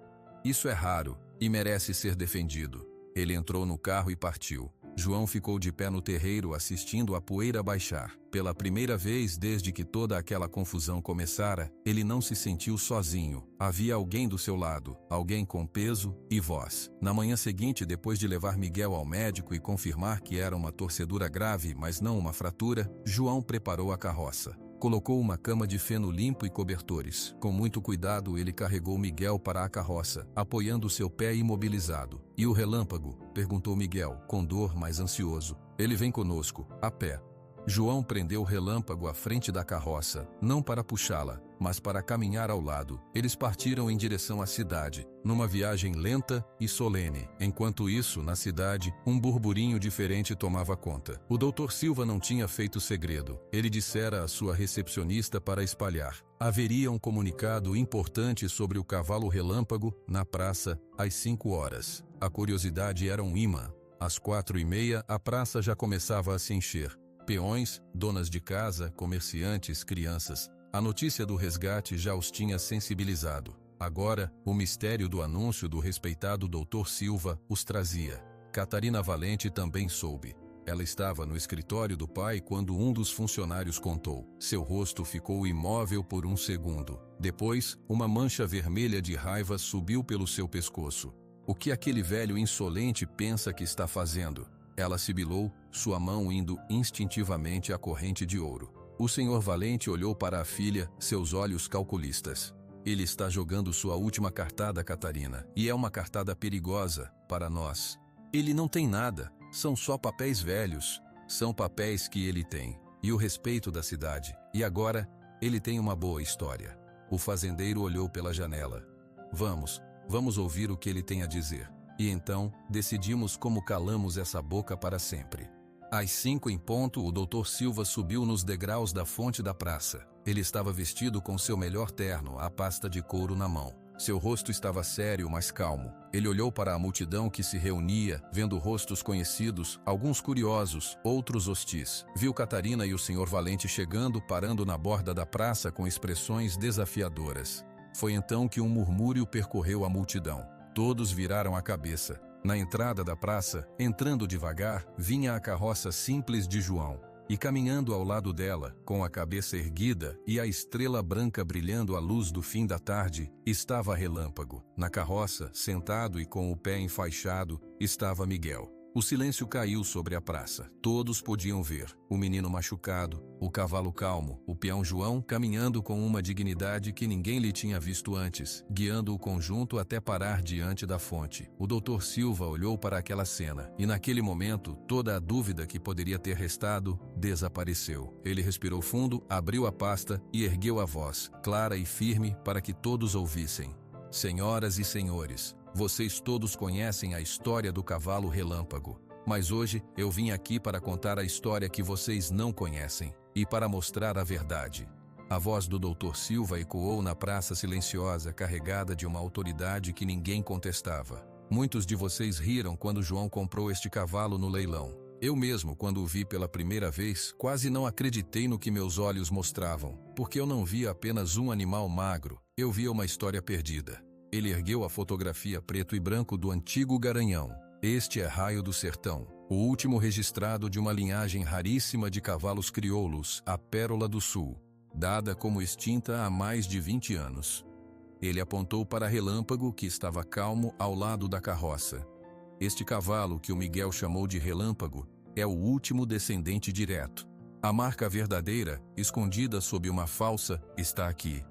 é raro e merece ser defendido. Ele entrou no carro e partiu. João ficou de pé no terreiro assistindo a poeira baixar. Pela primeira vez desde que toda aquela confusão começara, ele não se sentiu sozinho. Havia alguém do seu lado, alguém com peso e voz. Na manhã seguinte, depois de levar Miguel ao médico e confirmar que era uma torcedura grave, mas não uma fratura, João preparou a carroça. Colocou uma cama de feno limpo e cobertores. Com muito cuidado, ele carregou Miguel para a carroça, apoiando seu pé imobilizado. E o Relâmpago? Perguntou Miguel, com dor, mas ansioso. Ele vem conosco, a pé. João prendeu o Relâmpago à frente da carroça, não para puxá-la, mas para caminhar ao lado. Eles partiram em direção à cidade, numa viagem lenta e solene. Enquanto isso, na cidade, um burburinho diferente tomava conta. O Dr. Silva não tinha feito segredo. Ele dissera à sua recepcionista para espalhar. Haveria um comunicado importante sobre o cavalo Relâmpago na praça às 5 horas. A curiosidade era um imã. Às 4h30, a praça já começava a se encher. Peões, donas de casa, comerciantes, crianças. A notícia do resgate já os tinha sensibilizado. Agora, o mistério do anúncio do respeitado Dr. Silva os trazia. Catarina Valente também soube. Ela estava no escritório do pai quando um dos funcionários contou. Seu rosto ficou imóvel por um segundo. Depois, uma mancha vermelha de raiva subiu pelo seu pescoço. O que aquele velho insolente pensa que está fazendo? Ela sibilou, sua mão indo instintivamente à corrente de ouro. O senhor Valente olhou para a filha, seus olhos calculistas. Ele está jogando sua última cartada, Catarina, e é uma cartada perigosa para nós. Ele não tem nada, são só papéis velhos. São papéis que ele tem, e o respeito da cidade. E agora, ele tem uma boa história. O fazendeiro olhou pela janela. Vamos ouvir o que ele tem a dizer. E então, decidimos como calamos essa boca para sempre. Às 5 em ponto, o Dr. Silva subiu nos degraus da fonte da praça. Ele estava vestido com seu melhor terno, a pasta de couro na mão. Seu rosto estava sério, mas calmo. Ele olhou para a multidão que se reunia, vendo rostos conhecidos, alguns curiosos, outros hostis. Viu Catarina e o senhor Valente chegando, parando na borda da praça com expressões desafiadoras. Foi então que um murmúrio percorreu a multidão. Todos viraram a cabeça. Na entrada da praça, entrando devagar, vinha a carroça simples de João. E caminhando ao lado dela, com a cabeça erguida e a estrela branca brilhando à luz do fim da tarde, estava Relâmpago. Na carroça, sentado e com o pé enfaixado, estava Miguel. O silêncio caiu sobre a praça. Todos podiam ver o menino machucado, o cavalo calmo, o peão João caminhando com uma dignidade que ninguém lhe tinha visto antes, guiando o conjunto até parar diante da fonte. O Dr. Silva olhou para aquela cena, e naquele momento, toda a dúvida que poderia ter restado, desapareceu. Ele respirou fundo, abriu a pasta e ergueu a voz, clara e firme, para que todos ouvissem. Senhoras e senhores, vocês todos conhecem a história do cavalo Relâmpago, mas hoje eu vim aqui para contar a história que vocês não conhecem e para mostrar a verdade. A voz do Dr. Silva ecoou na praça silenciosa, carregada de uma autoridade que ninguém contestava. Muitos de vocês riram quando João comprou este cavalo no leilão. Eu mesmo, quando o vi pela primeira vez, quase não acreditei no que meus olhos mostravam, porque eu não via apenas um animal magro, eu via uma história perdida. Ele ergueu a fotografia preto e branco do antigo Garanhão. Este é Raio do Sertão, o último registrado de uma linhagem raríssima de cavalos crioulos, a Pérola do Sul, dada como extinta há mais de 20 anos. Ele apontou para Relâmpago, que estava calmo ao lado da carroça. Este cavalo, que o Miguel chamou de Relâmpago, é o último descendente direto. A marca verdadeira, escondida sob uma falsa, está aqui.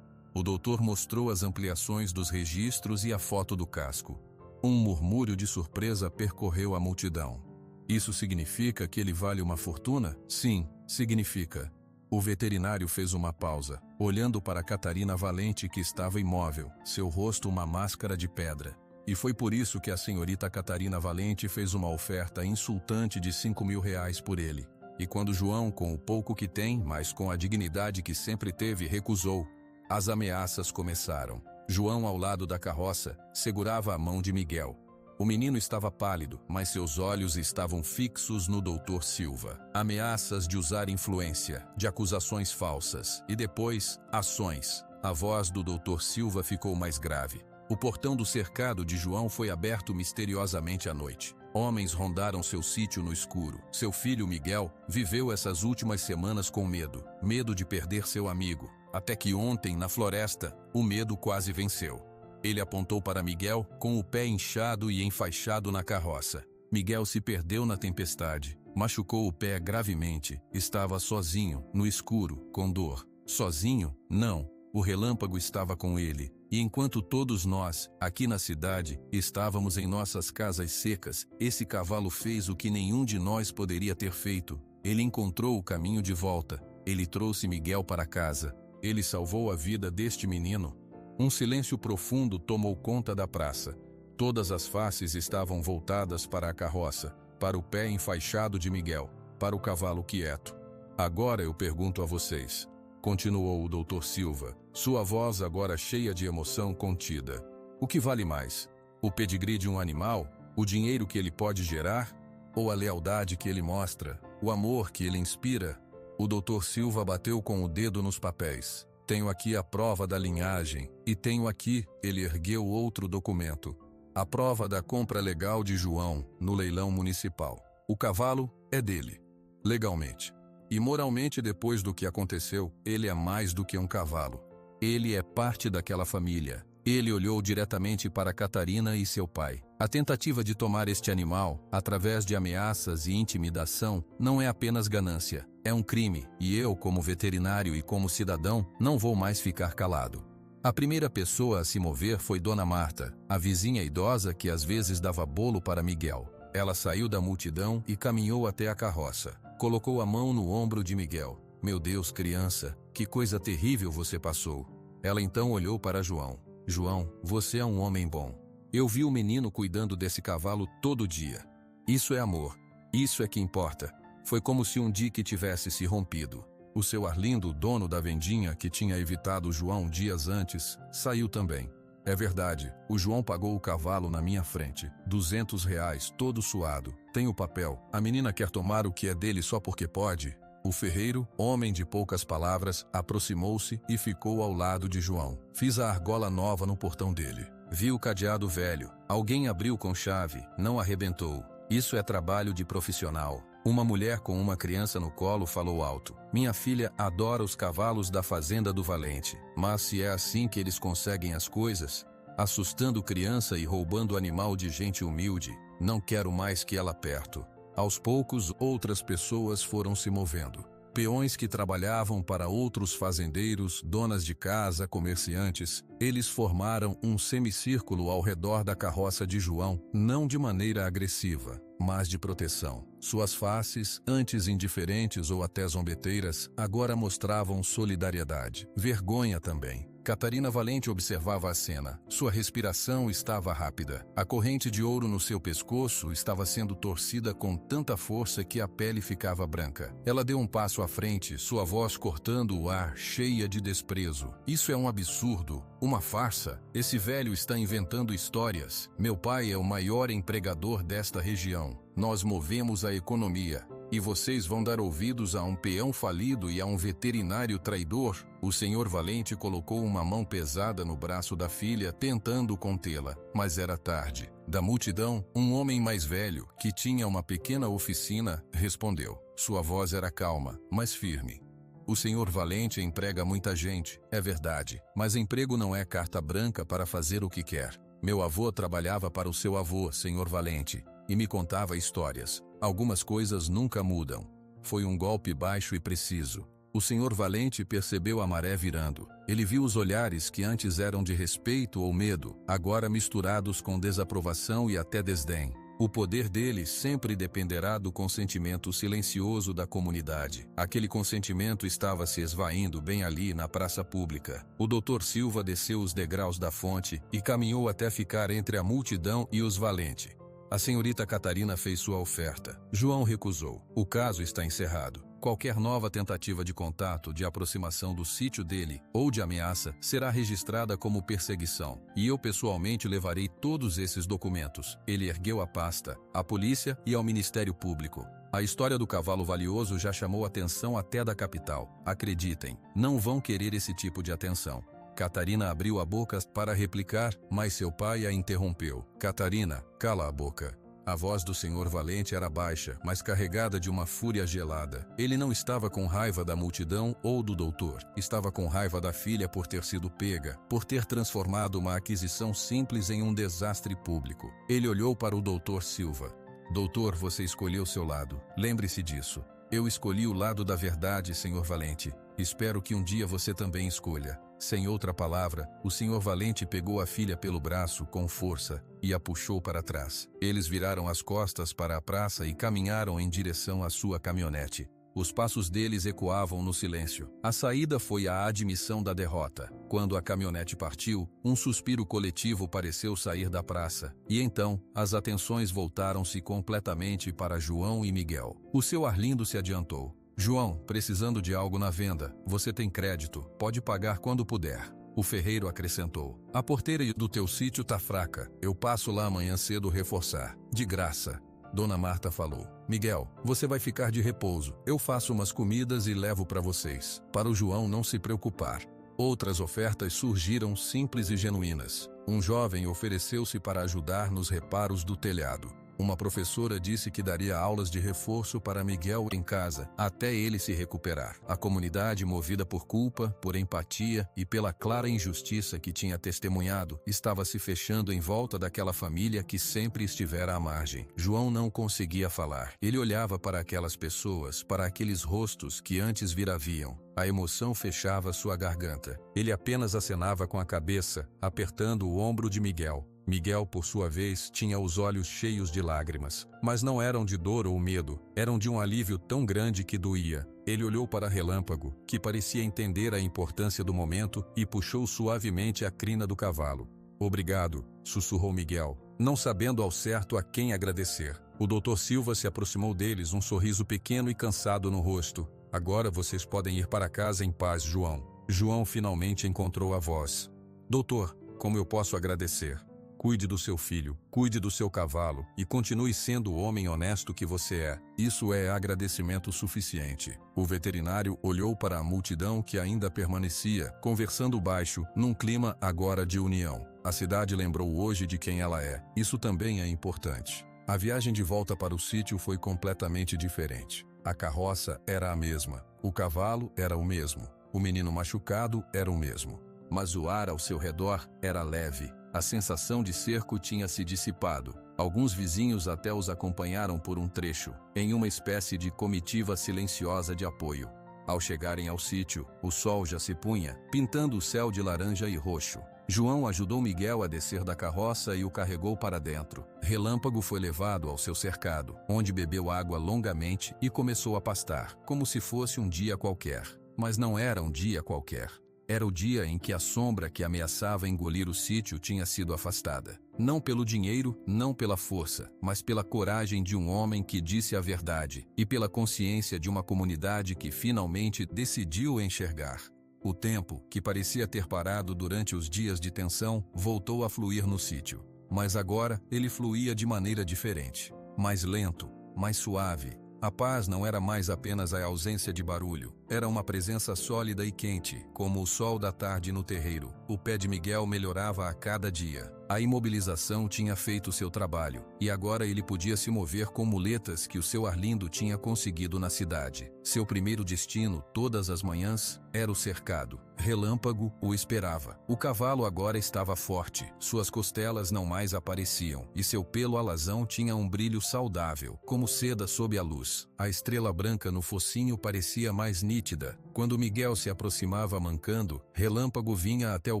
O doutor mostrou as ampliações dos registros e a foto do casco. Um murmúrio de surpresa percorreu a multidão. Isso significa que ele vale uma fortuna? Sim, significa. O veterinário fez uma pausa, olhando para Catarina Valente, que estava imóvel, seu rosto uma máscara de pedra. E foi por isso que a senhorita Catarina Valente fez uma oferta insultante de R$5.000 por ele. E quando João, com o pouco que tem, mas com a dignidade que sempre teve, recusou, as ameaças começaram. João, ao lado da carroça, segurava a mão de Miguel. O menino estava pálido, mas seus olhos estavam fixos no Dr. Silva. Ameaças de usar influência, de acusações falsas, e depois, ações. A voz do Dr. Silva ficou mais grave. O portão do cercado de João foi aberto misteriosamente à noite. Homens rondaram seu sítio no escuro. Seu filho Miguel viveu essas últimas semanas com medo. Medo de perder seu amigo. Até que ontem, na floresta, o medo quase venceu. Ele apontou para Miguel, com o pé inchado e enfaixado na carroça. Miguel se perdeu na tempestade. Machucou o pé gravemente. Estava sozinho, no escuro, com dor. Sozinho? Não. O Relâmpago estava com ele. E enquanto todos nós, aqui na cidade, estávamos em nossas casas secas, esse cavalo fez o que nenhum de nós poderia ter feito. Ele encontrou o caminho de volta. Ele trouxe Miguel para casa. Ele salvou a vida deste menino. Um silêncio profundo tomou conta da praça. Todas as faces estavam voltadas para a carroça, para o pé enfaixado de Miguel, para o cavalo quieto. Agora eu pergunto a vocês, continuou o Dr. Silva, sua voz agora cheia de emoção contida. O que vale mais? O pedigree de um animal? O dinheiro que ele pode gerar? Ou a lealdade que ele mostra? O amor que ele inspira? O Dr. Silva bateu com o dedo nos papéis. Tenho aqui a prova da linhagem, e tenho aqui, ele ergueu outro documento, a prova da compra legal de João, no leilão municipal. O cavalo é dele, legalmente. E moralmente, depois do que aconteceu, ele é mais do que um cavalo. Ele é parte daquela família. Ele olhou diretamente para Catarina e seu pai. A tentativa de tomar este animal, através de ameaças e intimidação, não é apenas ganância. É um crime, e eu, como veterinário e como cidadão, não vou mais ficar calado. A primeira pessoa a se mover foi Dona Marta, a vizinha idosa que às vezes dava bolo para Miguel. Ela saiu da multidão e caminhou até a carroça. Colocou a mão no ombro de Miguel. Meu Deus, criança, que coisa terrível você passou. Ela então olhou para João. João, você é um homem bom. Eu vi o menino cuidando desse cavalo todo dia. Isso é amor. Isso é que importa. Foi como se um dique tivesse se rompido. O seu Arlindo, dono da vendinha que tinha evitado João dias antes, saiu também. É verdade, o João pagou o cavalo na minha frente. R$ 200, todo suado. Tem o papel. A menina quer tomar o que é dele só porque pode. O ferreiro, homem de poucas palavras, aproximou-se e ficou ao lado de João. Fiz a argola nova no portão dele. Vi o cadeado velho. Alguém abriu com chave, não arrebentou. Isso é trabalho de profissional. Uma mulher com uma criança no colo falou alto. Minha filha adora os cavalos da fazenda do Valente. Mas se é assim que eles conseguem as coisas, assustando criança e roubando animal de gente humilde, não quero mais que ela perto. Aos poucos, outras pessoas foram se movendo. Peões que trabalhavam para outros fazendeiros, donas de casa, comerciantes, eles formaram um semicírculo ao redor da carroça de João, não de maneira agressiva, mas de proteção. Suas faces, antes indiferentes ou até zombeteiras, agora mostravam solidariedade. Vergonha também. Catarina Valente observava a cena. Sua respiração estava rápida. A corrente de ouro no seu pescoço estava sendo torcida com tanta força que a pele ficava branca. Ela deu um passo à frente, sua voz cortando o ar, cheia de desprezo. Isso é um absurdo, uma farsa. Esse velho está inventando histórias. Meu pai é o maior empregador desta região. Nós movemos a economia. E vocês vão dar ouvidos a um peão falido e a um veterinário traidor? O senhor Valente colocou uma mão pesada no braço da filha, tentando contê-la, mas era tarde. Da multidão, um homem mais velho, que tinha uma pequena oficina, respondeu. Sua voz era calma, mas firme. O senhor Valente emprega muita gente, é verdade, mas emprego não é carta branca para fazer o que quer. Meu avô trabalhava para o seu avô, senhor Valente, e me contava histórias. Algumas coisas nunca mudam. Foi um golpe baixo e preciso. O senhor Valente percebeu a maré virando. Ele viu os olhares que antes eram de respeito ou medo, agora misturados com desaprovação e até desdém. O poder dele sempre dependerá do consentimento silencioso da comunidade. Aquele consentimento estava se esvaindo bem ali na praça pública. O Dr. Silva desceu os degraus da fonte e caminhou até ficar entre a multidão e os Valente. A senhorita Catarina fez sua oferta. João recusou. O caso está encerrado. Qualquer nova tentativa de contato, de aproximação do sítio dele ou de ameaça será registrada como perseguição. E eu pessoalmente levarei todos esses documentos. Ele ergueu a pasta, à polícia e ao Ministério Público. A história do cavalo valioso já chamou atenção até da capital. Acreditem, não vão querer esse tipo de atenção. Catarina abriu a boca para replicar, mas seu pai a interrompeu. Catarina, cala a boca. A voz do senhor Valente era baixa, mas carregada de uma fúria gelada. Ele não estava com raiva da multidão ou do doutor. Estava com raiva da filha por ter sido pega, por ter transformado uma aquisição simples em um desastre público. Ele olhou para o doutor Silva. Doutor, você escolheu seu lado. Lembre-se disso. Eu escolhi o lado da verdade, senhor Valente. Espero que um dia você também escolha. Sem outra palavra, o senhor Valente pegou a filha pelo braço com força e a puxou para trás. Eles viraram as costas para a praça e caminharam em direção à sua caminhonete. Os passos deles ecoavam no silêncio. A saída foi a admissão da derrota. Quando a caminhonete partiu, um suspiro coletivo pareceu sair da praça. E então, as atenções voltaram-se completamente para João e Miguel. O seu Arlindo se adiantou. João, precisando de algo na venda. Você tem crédito, pode pagar quando puder. O ferreiro acrescentou. A porteira do teu sítio tá fraca. Eu passo lá amanhã cedo reforçar. De graça. Dona Marta falou. Miguel, você vai ficar de repouso. Eu faço umas comidas e levo para vocês. Para o João não se preocupar. Outras ofertas surgiram simples e genuínas. Um jovem ofereceu-se para ajudar nos reparos do telhado. Uma professora disse que daria aulas de reforço para Miguel em casa, até ele se recuperar. A comunidade, movida por culpa, por empatia e pela clara injustiça que tinha testemunhado, estava se fechando em volta daquela família que sempre estivera à margem. João não conseguia falar. Ele olhava para aquelas pessoas, para aqueles rostos que antes viraviam. A emoção fechava sua garganta. Ele apenas acenava com a cabeça, apertando o ombro de Miguel. Miguel, por sua vez, tinha os olhos cheios de lágrimas, mas não eram de dor ou medo, eram de um alívio tão grande que doía. Ele olhou para Relâmpago, que parecia entender a importância do momento, e puxou suavemente a crina do cavalo. "Obrigado", sussurrou Miguel, não sabendo ao certo a quem agradecer. O Dr. Silva se aproximou deles, um sorriso pequeno e cansado no rosto. "Agora vocês podem ir para casa em paz, João." João finalmente encontrou a voz. "Doutor, como eu posso agradecer?" Cuide do seu filho, cuide do seu cavalo e continue sendo o homem honesto que você é. Isso é agradecimento suficiente. O veterinário olhou para a multidão que ainda permanecia, conversando baixo, num clima agora de união. A cidade lembrou hoje de quem ela é. Isso também é importante. A viagem de volta para o sítio foi completamente diferente. A carroça era a mesma, o cavalo era o mesmo, o menino machucado era o mesmo. Mas o ar ao seu redor era leve. A sensação de cerco tinha se dissipado. Alguns vizinhos até os acompanharam por um trecho, em uma espécie de comitiva silenciosa de apoio. Ao chegarem ao sítio, o sol já se punha, pintando o céu de laranja e roxo. João ajudou Miguel a descer da carroça e o carregou para dentro. Relâmpago foi levado ao seu cercado, onde bebeu água longamente e começou a pastar, como se fosse um dia qualquer. Mas não era um dia qualquer. Era o dia em que a sombra que ameaçava engolir o sítio tinha sido afastada. Não pelo dinheiro, não pela força, mas pela coragem de um homem que disse a verdade e pela consciência de uma comunidade que finalmente decidiu enxergar. O tempo, que parecia ter parado durante os dias de tensão, voltou a fluir no sítio. Mas agora ele fluía de maneira diferente. Mais lento, mais suave. A paz não era mais apenas a ausência de barulho, era uma presença sólida e quente, como o sol da tarde no terreiro. O pé de Miguel melhorava a cada dia. A imobilização tinha feito seu trabalho, e agora ele podia se mover com muletas que o seu Arlindo tinha conseguido na cidade. Seu primeiro destino, todas as manhãs, era o cercado. Relâmpago o esperava. O cavalo agora estava forte, suas costelas não mais apareciam, e seu pelo alazão tinha um brilho saudável, como seda sob a luz. A estrela branca no focinho parecia mais nítida. Quando Miguel se aproximava mancando, Relâmpago vinha até o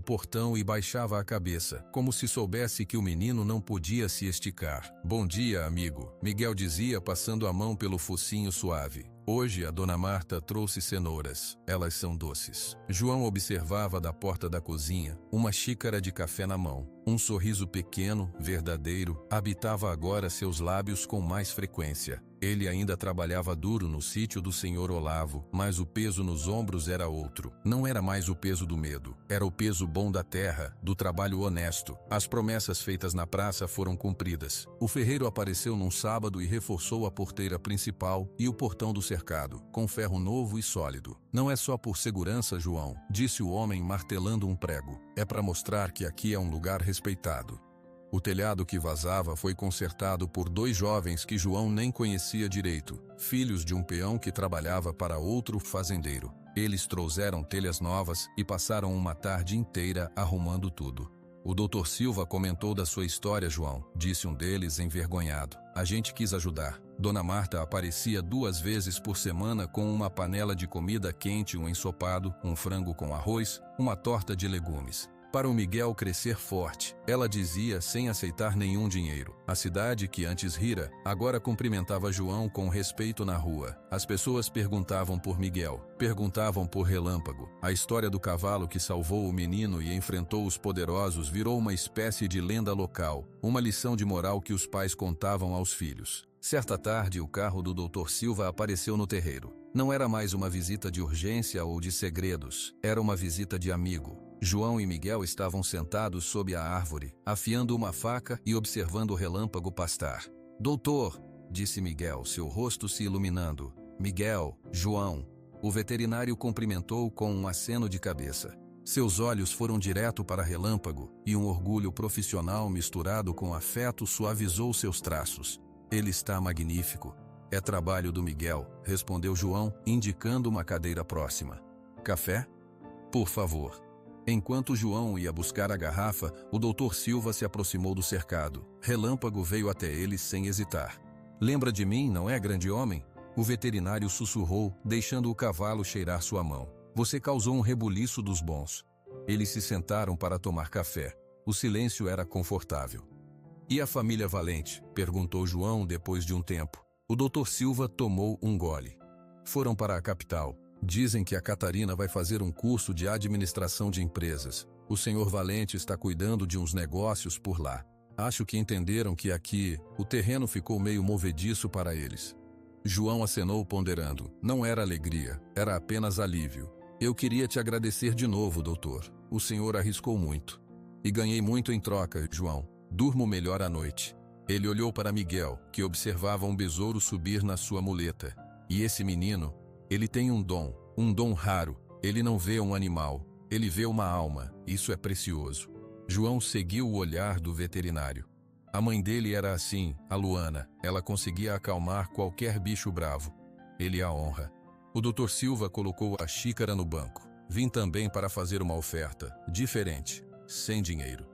portão e baixava a cabeça, como se soubesse que o menino não podia se esticar. "Bom dia, amigo", Miguel dizia, passando a mão pelo focinho suave. "Hoje a Dona Marta trouxe cenouras. Elas são doces." João observava da porta da cozinha, uma xícara de café na mão. Um sorriso pequeno, verdadeiro, habitava agora seus lábios com mais frequência. Ele ainda trabalhava duro no sítio do Senhor Olavo, mas o peso nos ombros era outro. Não era mais o peso do medo, era o peso bom da terra, do trabalho honesto. As promessas feitas na praça foram cumpridas. O ferreiro apareceu num sábado e reforçou a porteira principal e o portão do cercado, com ferro novo e sólido. "Não é só por segurança, João", disse o homem martelando um prego. "É para mostrar que aqui é um lugar respeitado." O telhado que vazava foi consertado por dois jovens que João nem conhecia direito, filhos de um peão que trabalhava para outro fazendeiro. Eles trouxeram telhas novas e passaram uma tarde inteira arrumando tudo. "O Dr. Silva comentou da sua história, João", disse um deles envergonhado. "A gente quis ajudar. Dona Marta aparecia 2 vezes por semana com uma panela de comida quente, um ensopado, um frango com arroz, uma torta de legumes. Para o Miguel crescer forte, ela dizia sem aceitar nenhum dinheiro. A cidade que antes rira, agora cumprimentava João com respeito na rua. As pessoas perguntavam por Miguel, perguntavam por Relâmpago. A história do cavalo que salvou o menino e enfrentou os poderosos virou uma espécie de lenda local, uma lição de moral que os pais contavam aos filhos. Certa tarde, o carro do Dr. Silva apareceu no terreiro. Não era mais uma visita de urgência ou de segredos, era uma visita de amigo. João e Miguel estavam sentados sob a árvore, afiando uma faca e observando o Relâmpago pastar. "Doutor", disse Miguel, seu rosto se iluminando. "Miguel, João." O veterinário cumprimentou com um aceno de cabeça. Seus olhos foram direto para Relâmpago, e um orgulho profissional misturado com afeto suavizou seus traços. Ele está magnífico. É trabalho do Miguel, respondeu João, indicando uma cadeira próxima. Café? Por favor. Enquanto João ia buscar a garrafa, o Dr. Silva se aproximou do cercado. Relâmpago veio até ele sem hesitar. Lembra de mim, não é, grande homem? O veterinário sussurrou, deixando o cavalo cheirar sua mão. Você causou um rebuliço dos bons. Eles se sentaram para tomar café. O silêncio era confortável. E a família Valente? Perguntou João depois de um tempo. O Dr. Silva tomou um gole. Foram para a capital. Dizem que a Catarina vai fazer um curso de administração de empresas. O senhor Valente está cuidando de uns negócios por lá. Acho que entenderam que aqui o terreno ficou meio movediço para eles. João acenou ponderando. Não era alegria, era apenas alívio. Eu queria te agradecer de novo, doutor. O senhor arriscou muito. E ganhei muito em troca, João. Durmo melhor à noite. Ele olhou para Miguel, que observava um besouro subir na sua muleta. E esse menino, ele tem um dom raro. Ele não vê um animal, ele vê uma alma. Isso é precioso. João seguiu o olhar do veterinário. A mãe dele era assim, a Luana. Ela conseguia acalmar qualquer bicho bravo. Ele a honra. O Dr. Silva colocou a xícara no banco. Vim também para fazer uma oferta, diferente, sem dinheiro.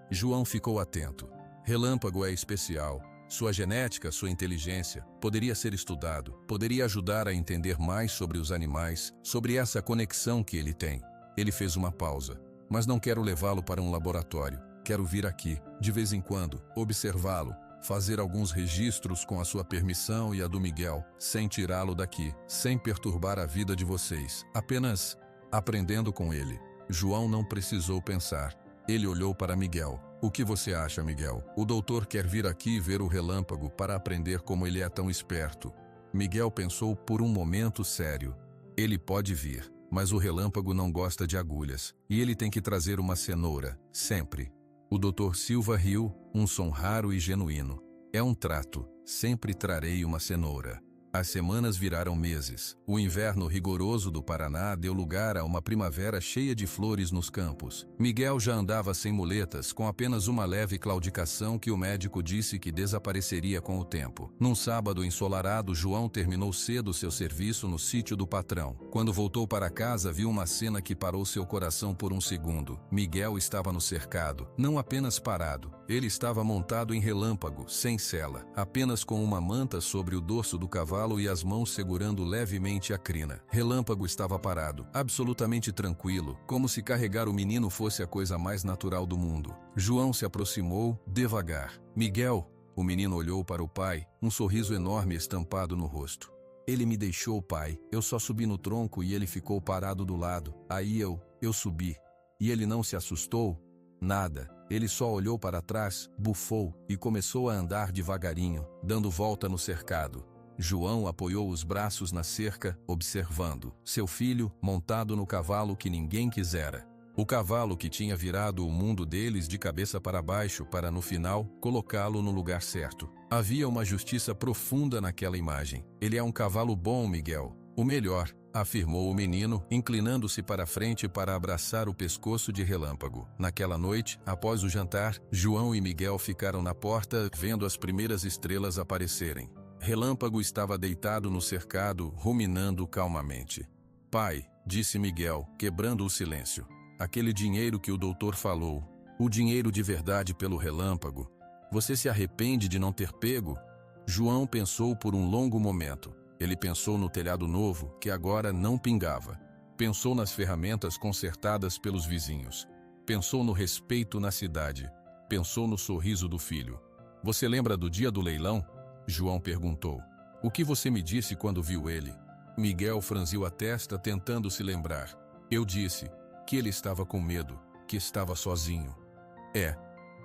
João ficou atento. Relâmpago é especial. Sua genética, sua inteligência, poderia ser estudado, poderia ajudar a entender mais sobre os animais, sobre essa conexão que ele tem. Ele fez uma pausa. Mas não quero levá-lo para um laboratório. Quero vir aqui, de vez em quando, observá-lo, fazer alguns registros com a sua permissão e a do Miguel, sem tirá-lo daqui, sem perturbar a vida de vocês, apenas aprendendo com ele. João não precisou pensar. Ele olhou para Miguel. O que você acha, Miguel? O doutor quer vir aqui ver o Relâmpago para aprender como ele é tão esperto. Miguel pensou por um momento sério. Ele pode vir, mas o Relâmpago não gosta de agulhas, e ele tem que trazer uma cenoura, sempre. O Dr. Silva riu, um som raro e genuíno. É um trato, sempre trarei uma cenoura. As semanas viraram meses. O inverno rigoroso do Paraná deu lugar a uma primavera cheia de flores nos campos. Miguel já andava sem muletas, com apenas uma leve claudicação que o médico disse que desapareceria com o tempo. Num sábado ensolarado, João terminou cedo seu serviço no sítio do patrão. Quando voltou para casa, viu uma cena que parou seu coração por um segundo. Miguel estava no cercado, não apenas parado. Ele estava montado em Relâmpago, sem sela, apenas com uma manta sobre o dorso do cavalo e as mãos segurando levemente a crina. Relâmpago estava parado, absolutamente tranquilo, como se carregar o menino fosse a coisa mais natural do mundo. João se aproximou, devagar. Miguel, o menino olhou para o pai, um sorriso enorme estampado no rosto. Ele me deixou, pai. Eu só subi no tronco e ele ficou parado do lado. Aí eu subi. E ele não se assustou? Nada. Ele só olhou para trás, bufou e começou a andar devagarinho, dando volta no cercado. João apoiou os braços na cerca, observando seu filho montado no cavalo que ninguém quisera. O cavalo que tinha virado o mundo deles de cabeça para baixo para, no final, colocá-lo no lugar certo. Havia uma justiça profunda naquela imagem. Ele é um cavalo bom, Miguel. O melhor, afirmou o menino, inclinando-se para frente para abraçar o pescoço de Relâmpago. Naquela noite, após o jantar, João e Miguel ficaram na porta, vendo as primeiras estrelas aparecerem. Relâmpago estava deitado no cercado, ruminando calmamente. Pai, disse Miguel, quebrando o silêncio. Aquele dinheiro que o doutor falou, o dinheiro de verdade pelo Relâmpago. Você se arrepende de não ter pego? João pensou por um longo momento. Ele pensou no telhado novo, que agora não pingava. Pensou nas ferramentas consertadas pelos vizinhos. Pensou no respeito na cidade. Pensou no sorriso do filho. Você lembra do dia do leilão? João perguntou. O que você me disse quando viu ele? Miguel franziu a testa tentando se lembrar. Eu disse que ele estava com medo, que estava sozinho.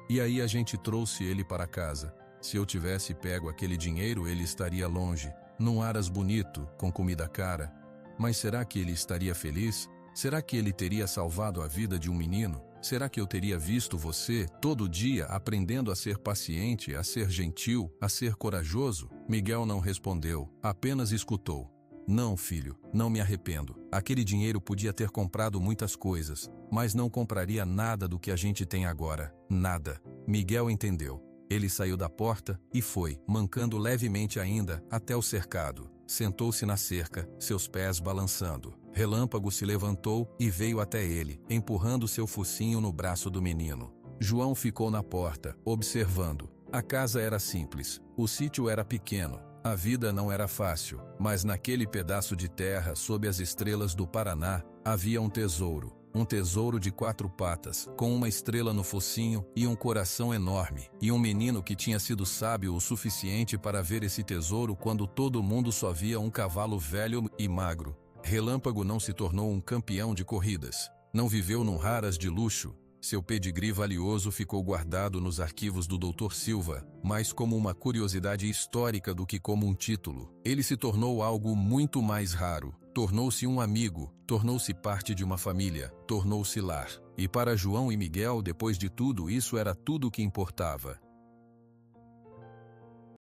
E aí a gente trouxe ele para casa. Se eu tivesse pego aquele dinheiro, ele estaria longe, num aras bonito, com comida cara. Mas será que ele estaria feliz? Será que ele teria salvado a vida de um menino? Será que eu teria visto você, todo dia, aprendendo a ser paciente, a ser gentil, a ser corajoso? Miguel não respondeu, apenas escutou. Não, filho, não me arrependo. Aquele dinheiro podia ter comprado muitas coisas, mas não compraria nada do que a gente tem agora, nada. Miguel entendeu. Ele saiu da porta e foi, mancando levemente ainda, até o cercado. Sentou-se na cerca, seus pés balançando. Relâmpago se levantou e veio até ele, empurrando seu focinho no braço do menino. João ficou na porta, observando. A casa era simples, o sítio era pequeno, a vida não era fácil, mas naquele pedaço de terra sob as estrelas do Paraná, havia um tesouro de 4 patas, com uma estrela no focinho e um coração enorme, e um menino que tinha sido sábio o suficiente para ver esse tesouro quando todo mundo só via um cavalo velho e magro. Relâmpago não se tornou um campeão de corridas, não viveu num raras de luxo. Seu pedigree valioso ficou guardado nos arquivos do Dr. Silva, mais como uma curiosidade histórica do que como um título. Ele se tornou algo muito mais raro. Tornou-se um amigo, tornou-se parte de uma família, tornou-se lar. E para João e Miguel, depois de tudo, isso era tudo o que importava.